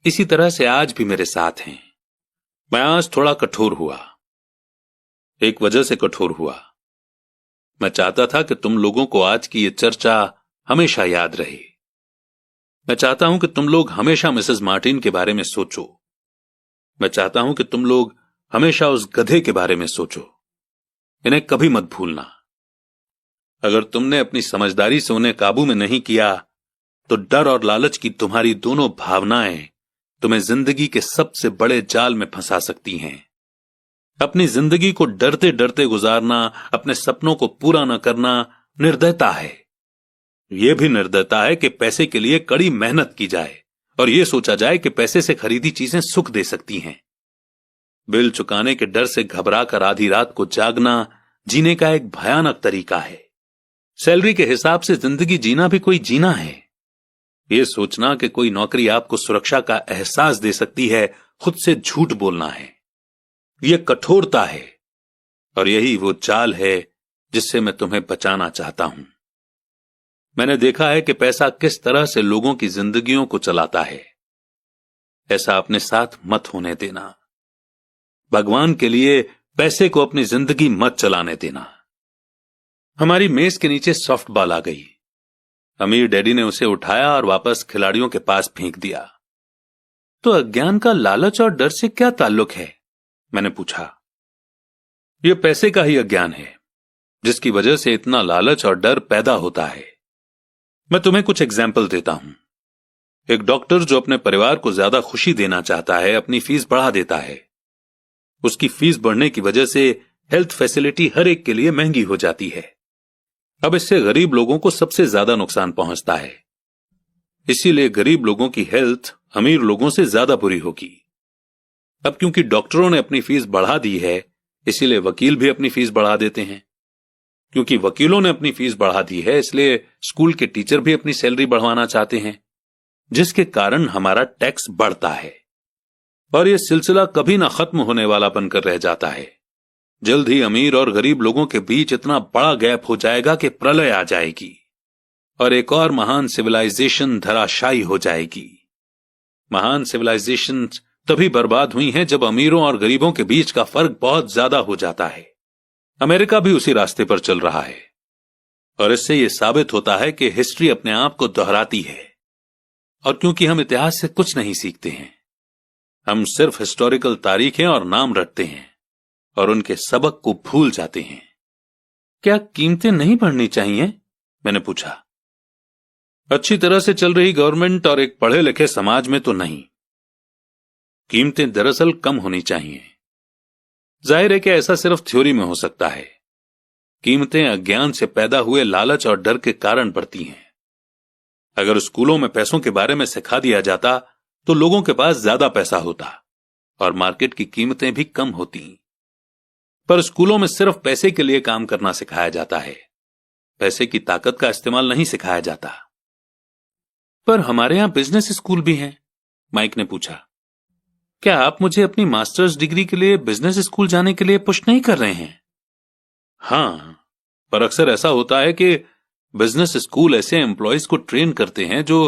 Speaker 1: इसी तरह से आज भी मेरे साथ हैं। मैं आज थोड़ा कठोर हुआ। एक वजह से कठोर हुआ। मैं चाहता था कि तुम लोगों को आज की ये चर्चा हमेशा याद रहे। मैं चाहता हूं कि तुम लोग हमेशा मिसेस मार्टिन के बारे में सोचो। मैं चाहता हूं कि तुम लोग हमेशा उस गधे के बारे में सोचो। इन्हें कभी मत भूलना। अगर तुमने अपनी समझदारी से उन्हें काबू में नहीं किया तो डर और लालच की तुम्हारी दोनों भावनाएं तुम्हें जिंदगी के सबसे बड़े जाल में फंसा सकती हैं। अपनी जिंदगी को डरते डरते गुजारना, अपने सपनों को पूरा न करना निर्दयता है। यह भी निर्दयता है कि पैसे के लिए कड़ी मेहनत की जाए और यह सोचा जाए कि पैसे से खरीदी चीजें सुख दे सकती हैं। बिल चुकाने के डर से घबराकर आधी रात को जागना जीने का एक भयानक तरीका है। सैलरी के हिसाब से जिंदगी जीना भी कोई जीना है। यह सोचना कि कोई नौकरी आपको सुरक्षा का एहसास दे सकती है, खुद से झूठ बोलना है। यह कठोरता है और यही वो जाल है जिससे मैं तुम्हें बचाना चाहता हूं। मैंने देखा है कि पैसा किस तरह से लोगों की जिंदगियों को चलाता है। ऐसा अपने साथ मत होने देना। भगवान के लिए पैसे को अपनी जिंदगी मत चलाने देना। हमारी मेज के नीचे सॉफ्ट बॉल आ गई। अमीर डैडी ने उसे उठाया और वापस खिलाड़ियों के पास फेंक दिया। तो अज्ञान का लालच और डर से क्या ताल्लुक है? मैंने पूछा। यह पैसे का ही अज्ञान है जिसकी वजह से इतना लालच और डर पैदा होता है। मैं तुम्हें कुछ एग्जाम्पल देता हूं। एक डॉक्टर जो अपने परिवार को ज्यादा खुशी देना चाहता है, अपनी फीस बढ़ा देता है। उसकी फीस बढ़ने की वजह से हेल्थ फैसिलिटी हर एक के लिए महंगी हो जाती है। अब इससे गरीब लोगों को सबसे ज्यादा नुकसान पहुंचता है। इसीलिए गरीब लोगों की हेल्थ अमीर लोगों से ज्यादा बुरी होगी। अब क्योंकि डॉक्टरों ने अपनी फीस बढ़ा दी है, इसीलिए वकील भी अपनी फीस बढ़ा देते हैं। क्योंकि वकीलों ने अपनी फीस बढ़ा दी है, इसलिए स्कूल के टीचर भी अपनी सैलरी बढ़वाना चाहते हैं, जिसके कारण हमारा टैक्स बढ़ता है और यह सिलसिला कभी ना खत्म होने वाला बनकर रह जाता है। जल्द ही अमीर और गरीब लोगों के बीच इतना बड़ा गैप हो जाएगा कि प्रलय आ जाएगी और एक और महान सिविलाइजेशन धराशायी हो जाएगी। महान सिविलाइजेशन तभी बर्बाद हुई हैं जब अमीरों और गरीबों के बीच का फर्क बहुत ज्यादा हो जाता है। अमेरिका भी उसी रास्ते पर चल रहा है और इससे यह साबित होता है कि हिस्ट्री अपने आप को दोहराती है। और क्योंकि हम इतिहास से कुछ नहीं सीखते हैं, हम सिर्फ हिस्टोरिकल तारीखें और नाम रटते हैं और उनके सबक को भूल जाते हैं। क्या कीमतें नहीं बढ़नी चाहिए? मैंने पूछा। अच्छी तरह से चल रही गवर्नमेंट और एक पढ़े लिखे समाज में तो नहीं। कीमतें दरअसल कम होनी चाहिए। जाहिर है कि ऐसा सिर्फ थ्योरी में हो सकता है। कीमतें अज्ञान से पैदा हुए लालच और डर के कारण बढ़ती हैं। अगर स्कूलों में पैसों के बारे में सिखा दिया जाता तो लोगों के पास ज्यादा पैसा होता और मार्केट की कीमतें भी कम होती। पर स्कूलों में सिर्फ पैसे के लिए काम करना सिखाया जाता है, पैसे की ताकत का इस्तेमाल नहीं सिखाया जाता। पर हमारे यहां बिजनेस स्कूल भी हैं, माइक ने पूछा। क्या आप मुझे अपनी मास्टर्स डिग्री के लिए बिजनेस स्कूल जाने के लिए पुश नहीं कर रहे हैं? हां, पर अक्सर ऐसा होता है कि बिजनेस स्कूल ऐसे एम्प्लॉयज को ट्रेन करते हैं जो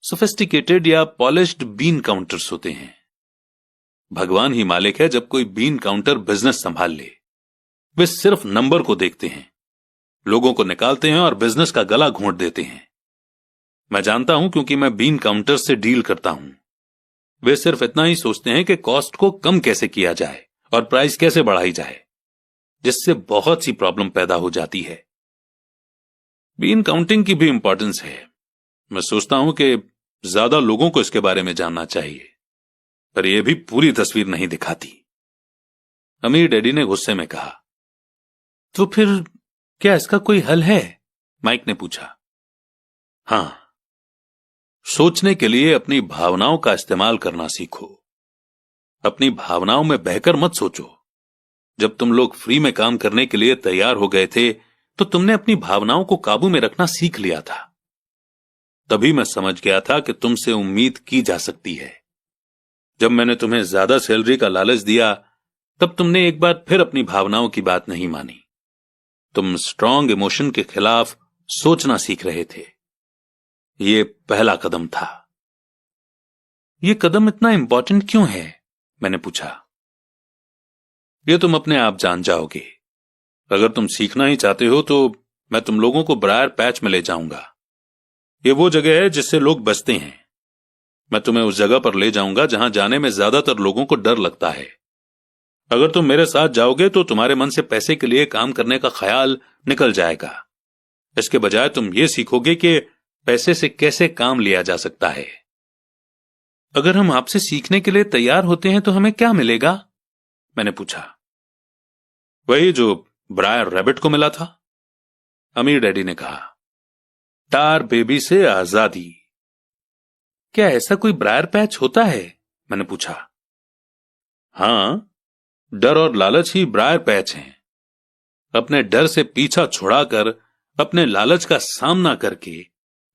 Speaker 1: सोफिस्टिकेटेड या पॉलिश्ड बीन काउंटर्स होते हैं। भगवान ही मालिक है जब कोई बीन काउंटर बिजनेस संभाल ले। वे सिर्फ नंबर को देखते हैं, लोगों को निकालते हैं और बिजनेस का गला घोंट देते हैं। मैं जानता हूं क्योंकि मैं बीन काउंटर से डील करता हूं। वे सिर्फ इतना ही सोचते हैं कि कॉस्ट को कम कैसे किया जाए और प्राइस कैसे बढ़ाई जाए, जिससे बहुत सी प्रॉब्लम पैदा हो जाती है। बीन काउंटिंग की भी इंपॉर्टेंस है। मैं सोचता हूं कि ज्यादा लोगों को इसके बारे में जानना चाहिए, पर यह भी पूरी तस्वीर नहीं दिखाती। अमीर डैडी ने गुस्से में कहा। तो फिर क्या इसका कोई हल है? माइक ने पूछा। हां, सोचने के लिए अपनी भावनाओं का इस्तेमाल करना सीखो। अपनी भावनाओं में बहकर मत सोचो। जब तुम लोग फ्री में काम करने के लिए तैयार हो गए थे तो तुमने अपनी भावनाओं को काबू में रखना सीख लिया था। तभी मैं समझ गया था कि तुमसे उम्मीद की जा सकती है। जब मैंने तुम्हें ज्यादा सैलरी का लालच दिया तब तुमने एक बार फिर अपनी भावनाओं की बात नहीं मानी। तुम स्ट्रॉन्ग इमोशन के खिलाफ सोचना सीख रहे थे। यह पहला कदम था। यह कदम इतना इंपॉर्टेंट क्यों है? मैंने पूछा। यह तुम अपने आप जान जाओगे। अगर तुम सीखना ही चाहते हो तो मैं तुम लोगों को ब्रायर पैच में ले जाऊंगा। यह वो जगह है जिससे लोग बचते हैं। मैं तुम्हें उस जगह पर ले जाऊंगा जहां जाने में ज्यादातर लोगों को डर लगता है। अगर तुम मेरे साथ जाओगे तो तुम्हारे मन से पैसे के लिए काम करने का ख्याल निकल जाएगा। इसके बजाय तुम ये सीखोगे कि पैसे से कैसे काम लिया जा सकता है। अगर हम आपसे सीखने के लिए तैयार होते हैं तो हमें क्या मिलेगा? मैंने पूछा। वही जो ब्रायर रैबिट को मिला था, अमीर डैडी ने कहा। टार बेबी से आजादी। क्या ऐसा कोई ब्रायर पैच होता है? मैंने पूछा। हां, डर और लालच ही ब्रायर पैच हैं। अपने डर से पीछा छुड़ाकर अपने लालच का सामना करके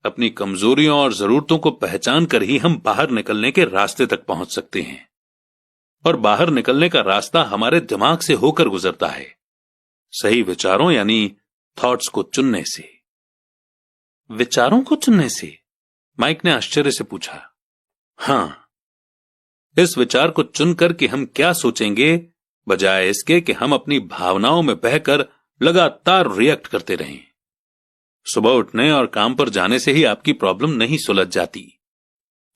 Speaker 1: अपनी कमजोरियों और जरूरतों को पहचान कर ही हम बाहर निकलने के रास्ते तक पहुंच सकते हैं। और बाहर निकलने का रास्ता हमारे दिमाग से होकर गुजरता है, सही विचारों यानी थॉट्स को चुनने से। विचारों को चुनने से? माइक ने आश्चर्य से पूछा। हां, इस विचार को चुनकर कि हम क्या सोचेंगे, बजाय इसके कि हम अपनी भावनाओं में बहकर लगातार रिएक्ट करते रहें। सुबह उठने और काम पर जाने से ही आपकी प्रॉब्लम नहीं सुलझ जाती,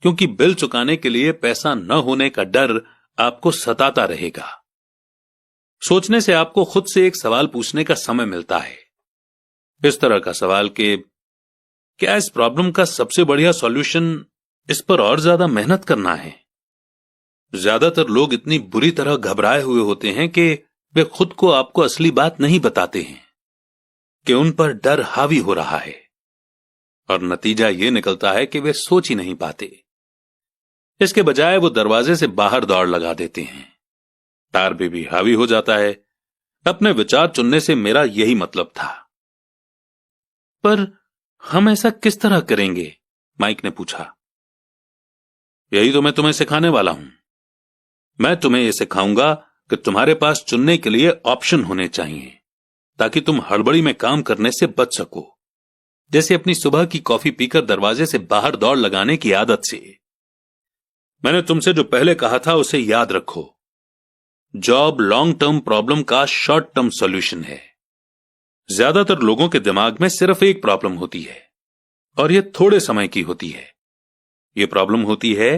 Speaker 1: क्योंकि बिल चुकाने के लिए पैसा न होने का डर आपको सताता रहेगा। सोचने से आपको खुद से एक सवाल पूछने का समय मिलता है। इस तरह का सवाल कि क्या इस प्रॉब्लम का सबसे बढ़िया सॉल्यूशन इस पर और ज्यादा मेहनत करना है? ज्यादातर लोग इतनी बुरी तरह घबराए हुए होते हैं कि वे खुद को आपको असली बात नहीं बताते हैं कि उन पर डर हावी हो रहा है। और नतीजा यह निकलता है कि वे सोच ही नहीं पाते। इसके बजाय वो दरवाजे से बाहर दौड़ लगा देते हैं। टार बेबी हावी हो जाता है। अपने विचार चुनने से मेरा यही मतलब था। पर हम ऐसा किस तरह करेंगे? माइक ने पूछा। यही तो मैं तुम्हें सिखाने वाला हूं। मैं तुम्हें यह सिखाऊंगा कि तुम्हारे पास चुनने के लिए ऑप्शन होने चाहिए, ताकि तुम हड़बड़ी में काम करने से बच सको। जैसे अपनी सुबह की कॉफी पीकर दरवाजे से बाहर दौड़ लगाने की आदत से। मैंने तुमसे जो पहले कहा था उसे याद रखो। जॉब लॉन्ग टर्म प्रॉब्लम का शॉर्ट टर्म सॉल्यूशन है। ज्यादातर लोगों के दिमाग में सिर्फ एक प्रॉब्लम होती है, और यह थोड़े समय की होती है। यह प्रॉब्लम होती है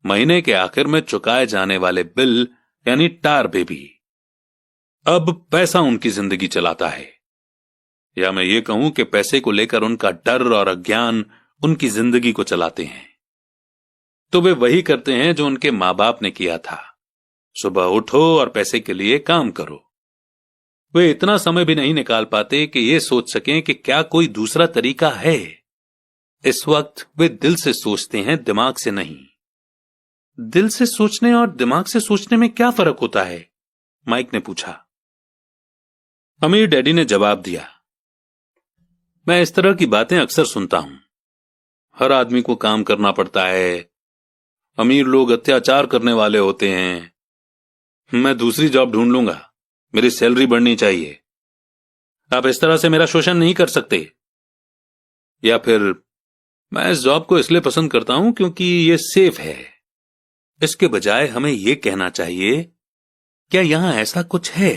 Speaker 1: महीने के आखिर में चुकाए जाने वाले बिल, यानी टार बेबी। अब पैसा उनकी जिंदगी चलाता है, या मैं ये कहूं कि पैसे को लेकर उनका डर और अज्ञान उनकी जिंदगी को चलाते हैं। तो वे वही करते हैं जो उनके मां बाप ने किया था। सुबह उठो और पैसे के लिए काम करो। वे इतना समय भी नहीं निकाल पाते कि ये सोच सकें कि क्या कोई दूसरा तरीका है। इस वक्त वे दिल से सोचते हैं, दिमाग से नहीं। दिल से सोचने और दिमाग से सोचने में क्या फर्क होता है? माइक ने पूछा। अमीर डैडी ने जवाब दिया, मैं इस तरह की बातें अक्सर सुनता हूं। हर आदमी को काम करना पड़ता है। अमीर लोग अत्याचार करने वाले होते हैं। मैं दूसरी जॉब ढूंढ लूंगा, मेरी सैलरी बढ़नी चाहिए। आप इस तरह से मेरा शोषण नहीं कर सकते। या फिर मैं इस जॉब को इसलिए पसंद करता हूं क्योंकि यह सेफ है। इसके बजाय हमें यह कहना चाहिए, क्या यहां ऐसा कुछ है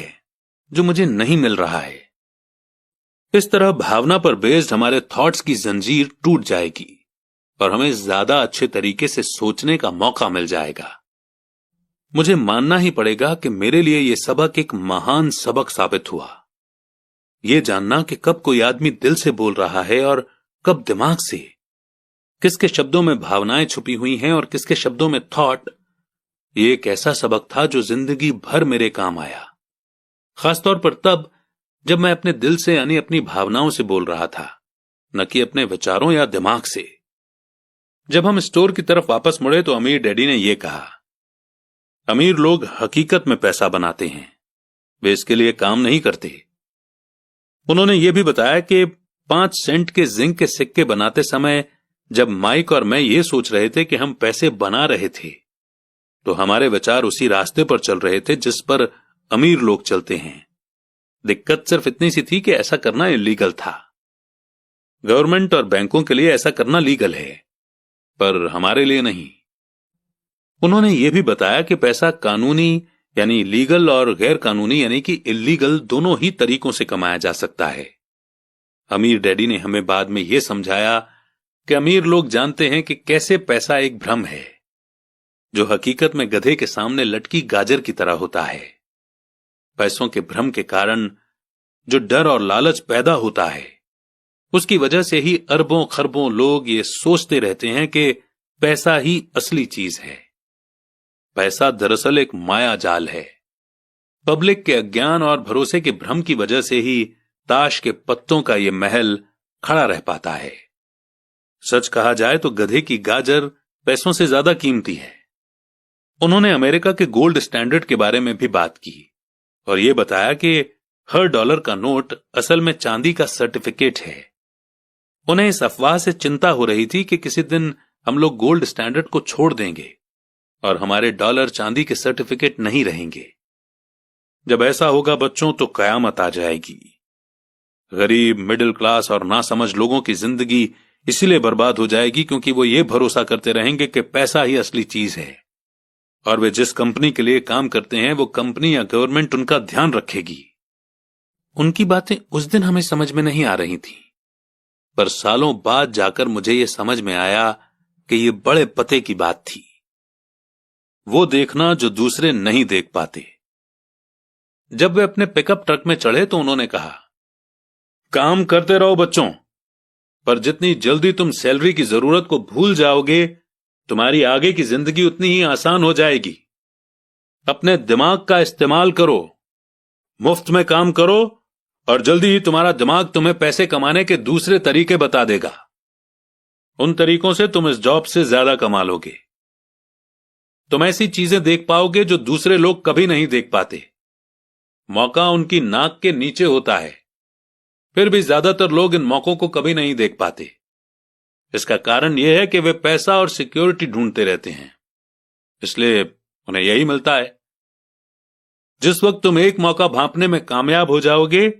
Speaker 1: जो मुझे नहीं मिल रहा है? इस तरह भावना पर बेस्ड हमारे थॉट्स की जंजीर टूट जाएगी और हमें ज्यादा अच्छे तरीके से सोचने का मौका मिल जाएगा। मुझे मानना ही पड़ेगा कि मेरे लिए यह सबक एक महान सबक साबित हुआ। यह जानना कि कब कोई आदमी दिल से बोल रहा है और कब दिमाग से, किसके शब्दों में भावनाएं छुपी हुई हैं और किसके शब्दों में थॉट, यह एक ऐसा सबक था जो जिंदगी भर मेरे काम आया। खासतौर पर तब जब मैं अपने दिल से यानी अपनी भावनाओं से बोल रहा था, न कि अपने विचारों या दिमाग से। जब हम स्टोर की तरफ वापस मुड़े तो अमीर डैडी ने यह कहा, अमीर लोग हकीकत में पैसा बनाते हैं, वे इसके लिए काम नहीं करते। उन्होंने यह भी बताया कि 5 सेंट के जिंक के सिक्के बनाते समय जब माइक और मैं ये सोच रहे थे कि हम पैसे बना रहे थे, तो हमारे विचार उसी रास्ते पर चल रहे थे जिस पर अमीर लोग चलते हैं। दिक्कत सिर्फ इतनी सी थी कि ऐसा करना इलीगल था। गवर्नमेंट और बैंकों के लिए ऐसा करना लीगल है, पर हमारे लिए नहीं। उन्होंने यह भी बताया कि पैसा कानूनी यानी लीगल और गैर कानूनी यानी कि इलीगल दोनों ही तरीकों से कमाया जा सकता है। अमीर डैडी ने हमें बाद में यह समझाया कि अमीर लोग जानते हैं कि कैसे पैसा एक भ्रम है, जो हकीकत में गधे के सामने लटकी गाजर की तरह होता है। पैसों के भ्रम के कारण जो डर और लालच पैदा होता है, उसकी वजह से ही अरबों खरबों लोग ये सोचते रहते हैं कि पैसा ही असली चीज है। पैसा दरअसल एक माया जाल है। पब्लिक के अज्ञान और भरोसे के भ्रम की वजह से ही ताश के पत्तों का यह महल खड़ा रह पाता है। सच कहा जाए तो गधे की गाजर पैसों से ज्यादा कीमती है। उन्होंने अमेरिका के गोल्ड स्टैंडर्ड के बारे में भी बात की और यह बताया कि हर डॉलर का नोट असल में चांदी का सर्टिफिकेट है। उन्हें इस अफवाह से चिंता हो रही थी कि किसी दिन हम लोग गोल्ड स्टैंडर्ड को छोड़ देंगे और हमारे डॉलर चांदी के सर्टिफिकेट नहीं रहेंगे। जब ऐसा होगा बच्चों, तो कयामत आ जाएगी। गरीब, मिडिल क्लास और नासमझ लोगों की जिंदगी इसीलिए बर्बाद हो जाएगी क्योंकि वो ये भरोसा करते रहेंगे कि पैसा ही असली चीज है और वे जिस कंपनी के लिए काम करते हैं वो कंपनी या गवर्नमेंट उनका ध्यान रखेगी। उनकी बातें उस दिन हमें समझ में नहीं आ रही थी, पर सालों बाद जाकर मुझे यह समझ में आया कि यह बड़े पते की बात थी। वो देखना जो दूसरे नहीं देख पाते। जब वे अपने पिकअप ट्रक में चढ़े तो उन्होंने कहा, काम करते रहो बच्चों, पर जितनी जल्दी तुम सैलरी की जरूरत को भूल जाओगे, तुम्हारी आगे की जिंदगी उतनी ही आसान हो जाएगी। अपने दिमाग का इस्तेमाल करो, मुफ्त में काम करो और जल्दी ही तुम्हारा दिमाग तुम्हें पैसे कमाने के दूसरे तरीके बता देगा। उन तरीकों से तुम इस जॉब से ज्यादा कमा लोगे। तुम ऐसी चीजें देख पाओगे जो दूसरे लोग कभी नहीं देख पाते। मौका उनकी नाक के नीचे होता है, फिर भी ज्यादातर लोग इन मौकों को कभी नहीं देख पाते। इसका कारण यह है कि वे पैसा और सिक्योरिटी ढूंढते रहते हैं, इसलिए उन्हें यही मिलता है। जिस वक्त तुम एक मौका भांपने में कामयाब हो जाओगे,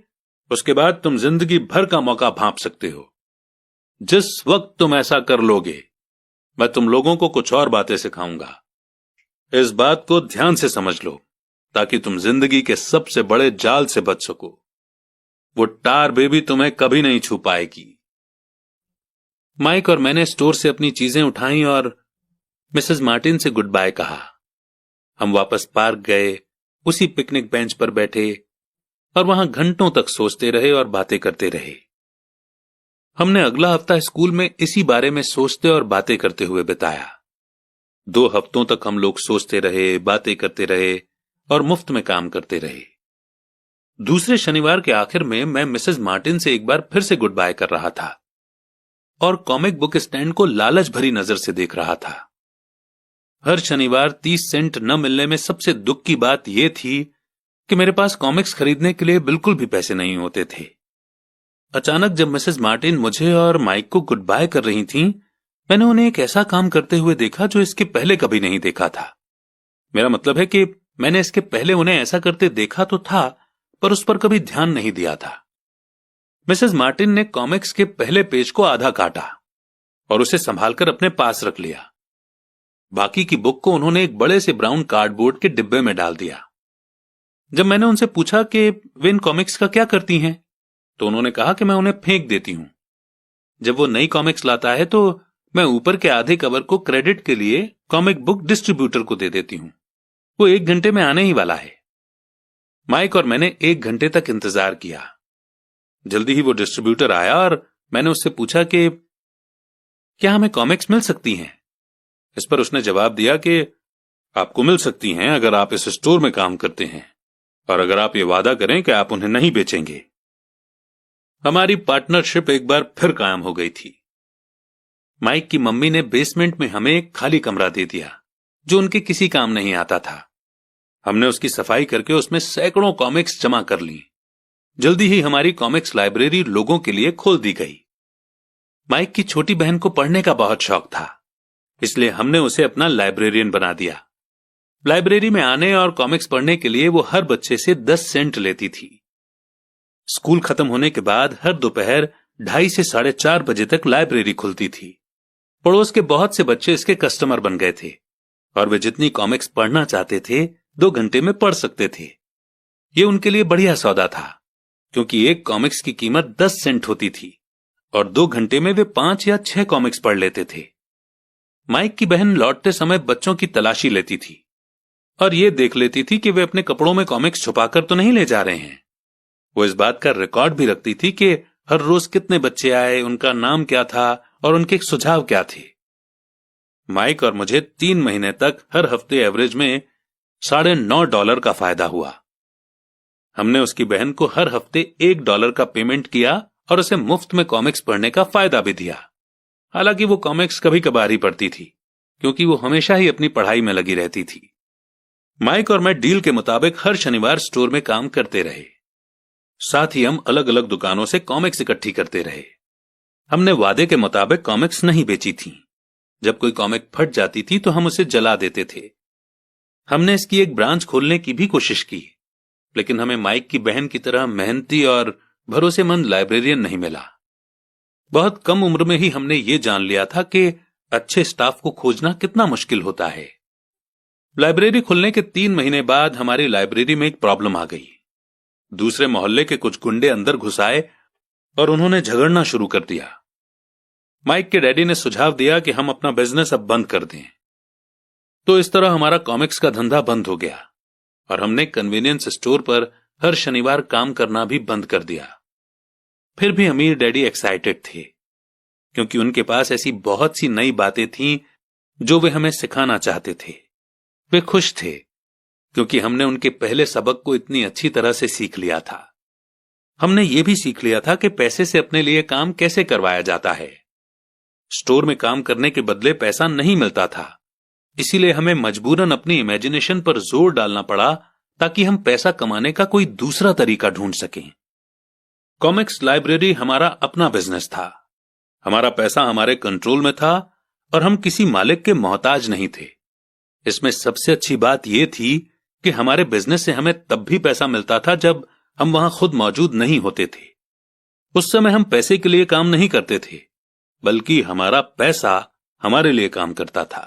Speaker 1: उसके बाद तुम जिंदगी भर का मौका भांप सकते हो। जिस वक्त तुम ऐसा कर लोगे, मैं तुम लोगों को कुछ और बातें सिखाऊंगा। इस बात को ध्यान से समझ लो, ताकि तुम जिंदगी के सबसे बड़े जाल से बच सको। वो टार बेबी तुम्हें कभी नहीं छू पाएगी। माइक और मैंने स्टोर से अपनी चीजें उठाई और मिसेस मार्टिन से गुड बाय कहा। हम वापस पार्क गए, उसी पिकनिक बेंच पर बैठे और वहां घंटों तक सोचते रहे और बातें करते रहे। हमने अगला हफ्ता स्कूल में इसी बारे में सोचते और बातें करते हुए बिताया। 2 हफ्तों तक हम लोग सोचते रहे, बातें करते रहे और मुफ्त में काम करते रहे। दूसरे शनिवार के आखिर में मैं मिसेस मार्टिन से एक बार फिर से गुड बाय कर रहा था और कॉमिक बुक स्टैंड को लालच भरी नजर से देख रहा था। हर शनिवार 30 सेंट न मिलने में सबसे दुख की बात यह थी कि मेरे पास कॉमिक्स खरीदने के लिए बिल्कुल भी पैसे नहीं होते थे। अचानक जब मिसेस मार्टिन मुझे और माइक को गुड बाय कर रही थीं, मैंने उन्हें एक ऐसा काम करते हुए देखा जो इसके पहले कभी नहीं देखा था। मेरा मतलब है कि मैंने इसके पहले उन्हें ऐसा करते देखा तो था, पर उस पर कभी ध्यान नहीं दिया था। मिसेस मार्टिन ने कॉमिक्स के पहले पेज को आधा काटा और उसे संभालकर अपने पास रख लिया। बाकी की बुक को उन्होंने एक बड़े से ब्राउन कार्डबोर्ड के डिब्बे में डाल दिया। जब मैंने उनसे पूछा कि वे इन कॉमिक्स का क्या करती हैं, तो उन्होंने कहा कि मैं उन्हें फेंक देती हूं। जब वो नई कॉमिक्स लाता है तो मैं ऊपर के आधे कवर को क्रेडिट के लिए कॉमिक बुक डिस्ट्रीब्यूटर को दे देती हूं। वो 1 घंटे में आने ही वाला है। माइक और मैंने 1 घंटे तक इंतजार किया। जल्दी ही वो डिस्ट्रीब्यूटर आया और मैंने उससे पूछा कि क्या हमें कॉमिक्स मिल सकती हैं। इस पर उसने जवाब दिया कि आपको मिल सकती हैं अगर आप इस स्टोर में काम करते हैं और अगर आप ये वादा करें कि आप उन्हें नहीं बेचेंगे। हमारी पार्टनरशिप एक बार फिर कायम हो गई थी। माइक की मम्मी ने बेसमेंट में हमें एक खाली कमरा दे दिया जो उनके किसी काम नहीं आता था। हमने उसकी सफाई करके उसमें सैकड़ों कॉमिक्स जमा कर ली। जल्दी ही हमारी कॉमिक्स लाइब्रेरी लोगों के लिए खोल दी गई। माइक की छोटी बहन को पढ़ने का बहुत शौक था, इसलिए हमने उसे अपना लाइब्रेरियन बना दिया। लाइब्रेरी में आने और कॉमिक्स पढ़ने के लिए वो हर बच्चे से 10 सेंट लेती थी। स्कूल खत्म होने के बाद हर दोपहर 2:30 से 4:30 बजे तक लाइब्रेरी खुलती थी। पड़ोस के बहुत से बच्चे इसके कस्टमर बन गए थे और वे जितनी कॉमिक्स पढ़ना चाहते थे 2 घंटे में पढ़ सकते थे। ये उनके लिए बढ़िया सौदा था, क्योंकि एक कॉमिक्स की कीमत 10 सेंट होती थी और 2 घंटे में वे 5 या 6 कॉमिक्स पढ़ लेते थे। माइक की बहन लौटते समय बच्चों की तलाशी लेती थी और ये देख लेती थी कि वे अपने कपड़ों में कॉमिक्स छुपाकर तो नहीं ले जा रहे हैं। वो इस बात का रिकॉर्ड भी रखती थी कि हर रोज कितने बच्चे आए, उनका नाम क्या था और उनके सुझाव क्या थे। माइक और मुझे 3 महीने तक हर हफ्ते एवरेज में $9.5 का फायदा हुआ। हमने उसकी बहन को हर हफ्ते $1 का पेमेंट किया और उसे मुफ्त में कॉमिक्स पढ़ने का फायदा भी दिया। हालांकि वो कॉमिक्स कभी कभार ही पढ़ती थी, क्योंकि वो हमेशा ही अपनी पढ़ाई में लगी रहती थी। माइक और मैं डील के मुताबिक हर शनिवार स्टोर में काम करते रहे। साथ ही हम अलग अलग दुकानों से कॉमिक्स इकट्ठी करते रहे। हमने वादे के मुताबिक कॉमिक्स नहीं बेची थी। जब कोई कॉमिक फट जाती थी तो हम उसे जला देते थे। हमने इसकी एक ब्रांच खोलने की भी कोशिश की, लेकिन हमें माइक की बहन की तरह मेहनती और भरोसेमंद लाइब्रेरियन नहीं मिला। बहुत कम उम्र में ही हमने ये जान लिया था कि अच्छे स्टाफ को खोजना कितना मुश्किल होता है। लाइब्रेरी खुलने के 3 महीने बाद हमारी लाइब्रेरी में एक प्रॉब्लम आ गई। दूसरे मोहल्ले के कुछ गुंडे अंदर घुस आए और उन्होंने झगड़ना शुरू कर दिया। माइक के डैडी ने सुझाव दिया कि हम अपना बिजनेस अब बंद कर दें। तो इस तरह हमारा कॉमिक्स का धंधा बंद हो गया और हमने कन्वीनियंस स्टोर पर हर शनिवार काम करना भी बंद कर दिया। फिर भी अमीर डैडी एक्साइटेड थे, क्योंकि उनके पास ऐसी बहुत सी नई बातें थीं जो वे हमें सिखाना चाहते थे। वे खुश थे, क्योंकि हमने उनके पहले सबक को इतनी अच्छी तरह से सीख लिया था। हमने ये भी सीख लिया था कि पैसे से अपने लिए काम कैसे करवाया जाता है। स्टोर में काम करने के बदले पैसा नहीं मिलता था, इसीलिए हमें मजबूरन अपनी इमेजिनेशन पर जोर डालना पड़ा ताकि हम पैसा कमाने का कोई दूसरा तरीका ढूंढ सकें। कॉमिक्स लाइब्रेरी हमारा अपना बिजनेस था। हमारा पैसा हमारे कंट्रोल में था और हम किसी मालिक के मोहताज नहीं थे। इसमें सबसे अच्छी बात यह थी कि हमारे बिजनेस से हमें तब भी पैसा मिलता था जब हम वहां खुद मौजूद नहीं होते थे। उस समय हम पैसे के लिए काम नहीं करते थे, बल्कि हमारा पैसा हमारे लिए काम करता था।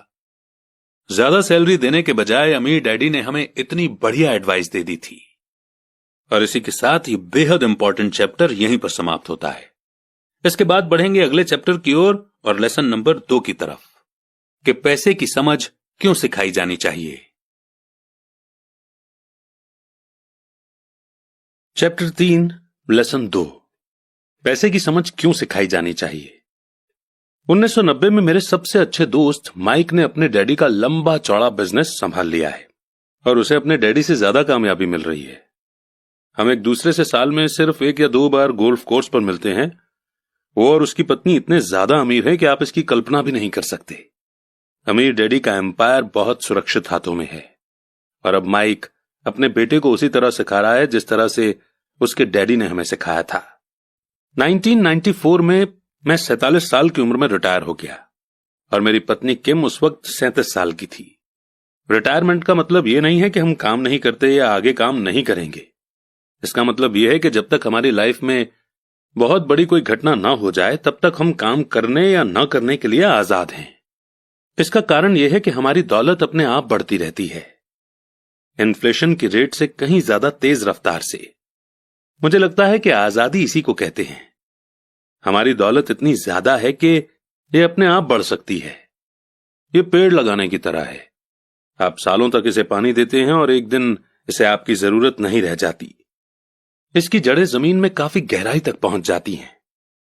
Speaker 1: ज्यादा सैलरी देने के बजाय अमीर डैडी ने हमें इतनी बढ़िया एडवाइस दे दी थी। और इसी के साथ ही बेहद इंपॉर्टेंट चैप्टर यहीं पर समाप्त होता है। इसके बाद बढ़ेंगे अगले चैप्टर की ओर और लेसन नंबर 2 की तरफ कि पैसे की समझ क्यों सिखाई जानी चाहिए।
Speaker 2: चैप्टर 3 लेसन 2 पैसे की समझ क्यों सिखाई जानी चाहिए। 1990 में मेरे सबसे अच्छे दोस्त माइक ने अपने डैडी का लंबा चौड़ा बिजनेस संभाल लिया है और उसे अपने डैडी से ज्यादा कामयाबी मिल रही है। हम एक दूसरे से साल में सिर्फ 1 या 2 बार गोल्फ कोर्स पर मिलते हैं। वो और उसकी पत्नी इतने ज्यादा अमीर है कि आप इसकी कल्पना भी नहीं कर सकते। अमीर डैडी का एम्पायर बहुत सुरक्षित हाथों में है और अब माइक अपने बेटे को उसी तरह सिखा रहा है जिस तरह से उसके डैडी ने हमें सिखाया था। 1994 में मैं 47 साल की उम्र में रिटायर हो गया और मेरी पत्नी किम उस वक्त 37 साल की थी। रिटायरमेंट का मतलब यह नहीं है कि हम काम नहीं करते या आगे काम नहीं करेंगे। इसका मतलब यह है कि जब तक हमारी लाइफ में बहुत बड़ी कोई घटना ना हो जाए तब तक हम काम करने या ना करने के लिए आजाद हैं। इसका कारण यह है कि हमारी दौलत अपने आप बढ़ती रहती है, इन्फ्लेशन की रेट से कहीं ज्यादा तेज रफ्तार से। मुझे लगता है कि आजादी इसी को कहते हैं। हमारी दौलत इतनी ज्यादा है कि यह अपने आप बढ़ सकती है। यह पेड़ लगाने की तरह है। आप सालों तक इसे पानी देते हैं और एक दिन इसे आपकी जरूरत नहीं रह जाती। इसकी जड़ें जमीन में काफी गहराई तक पहुंच जाती हैं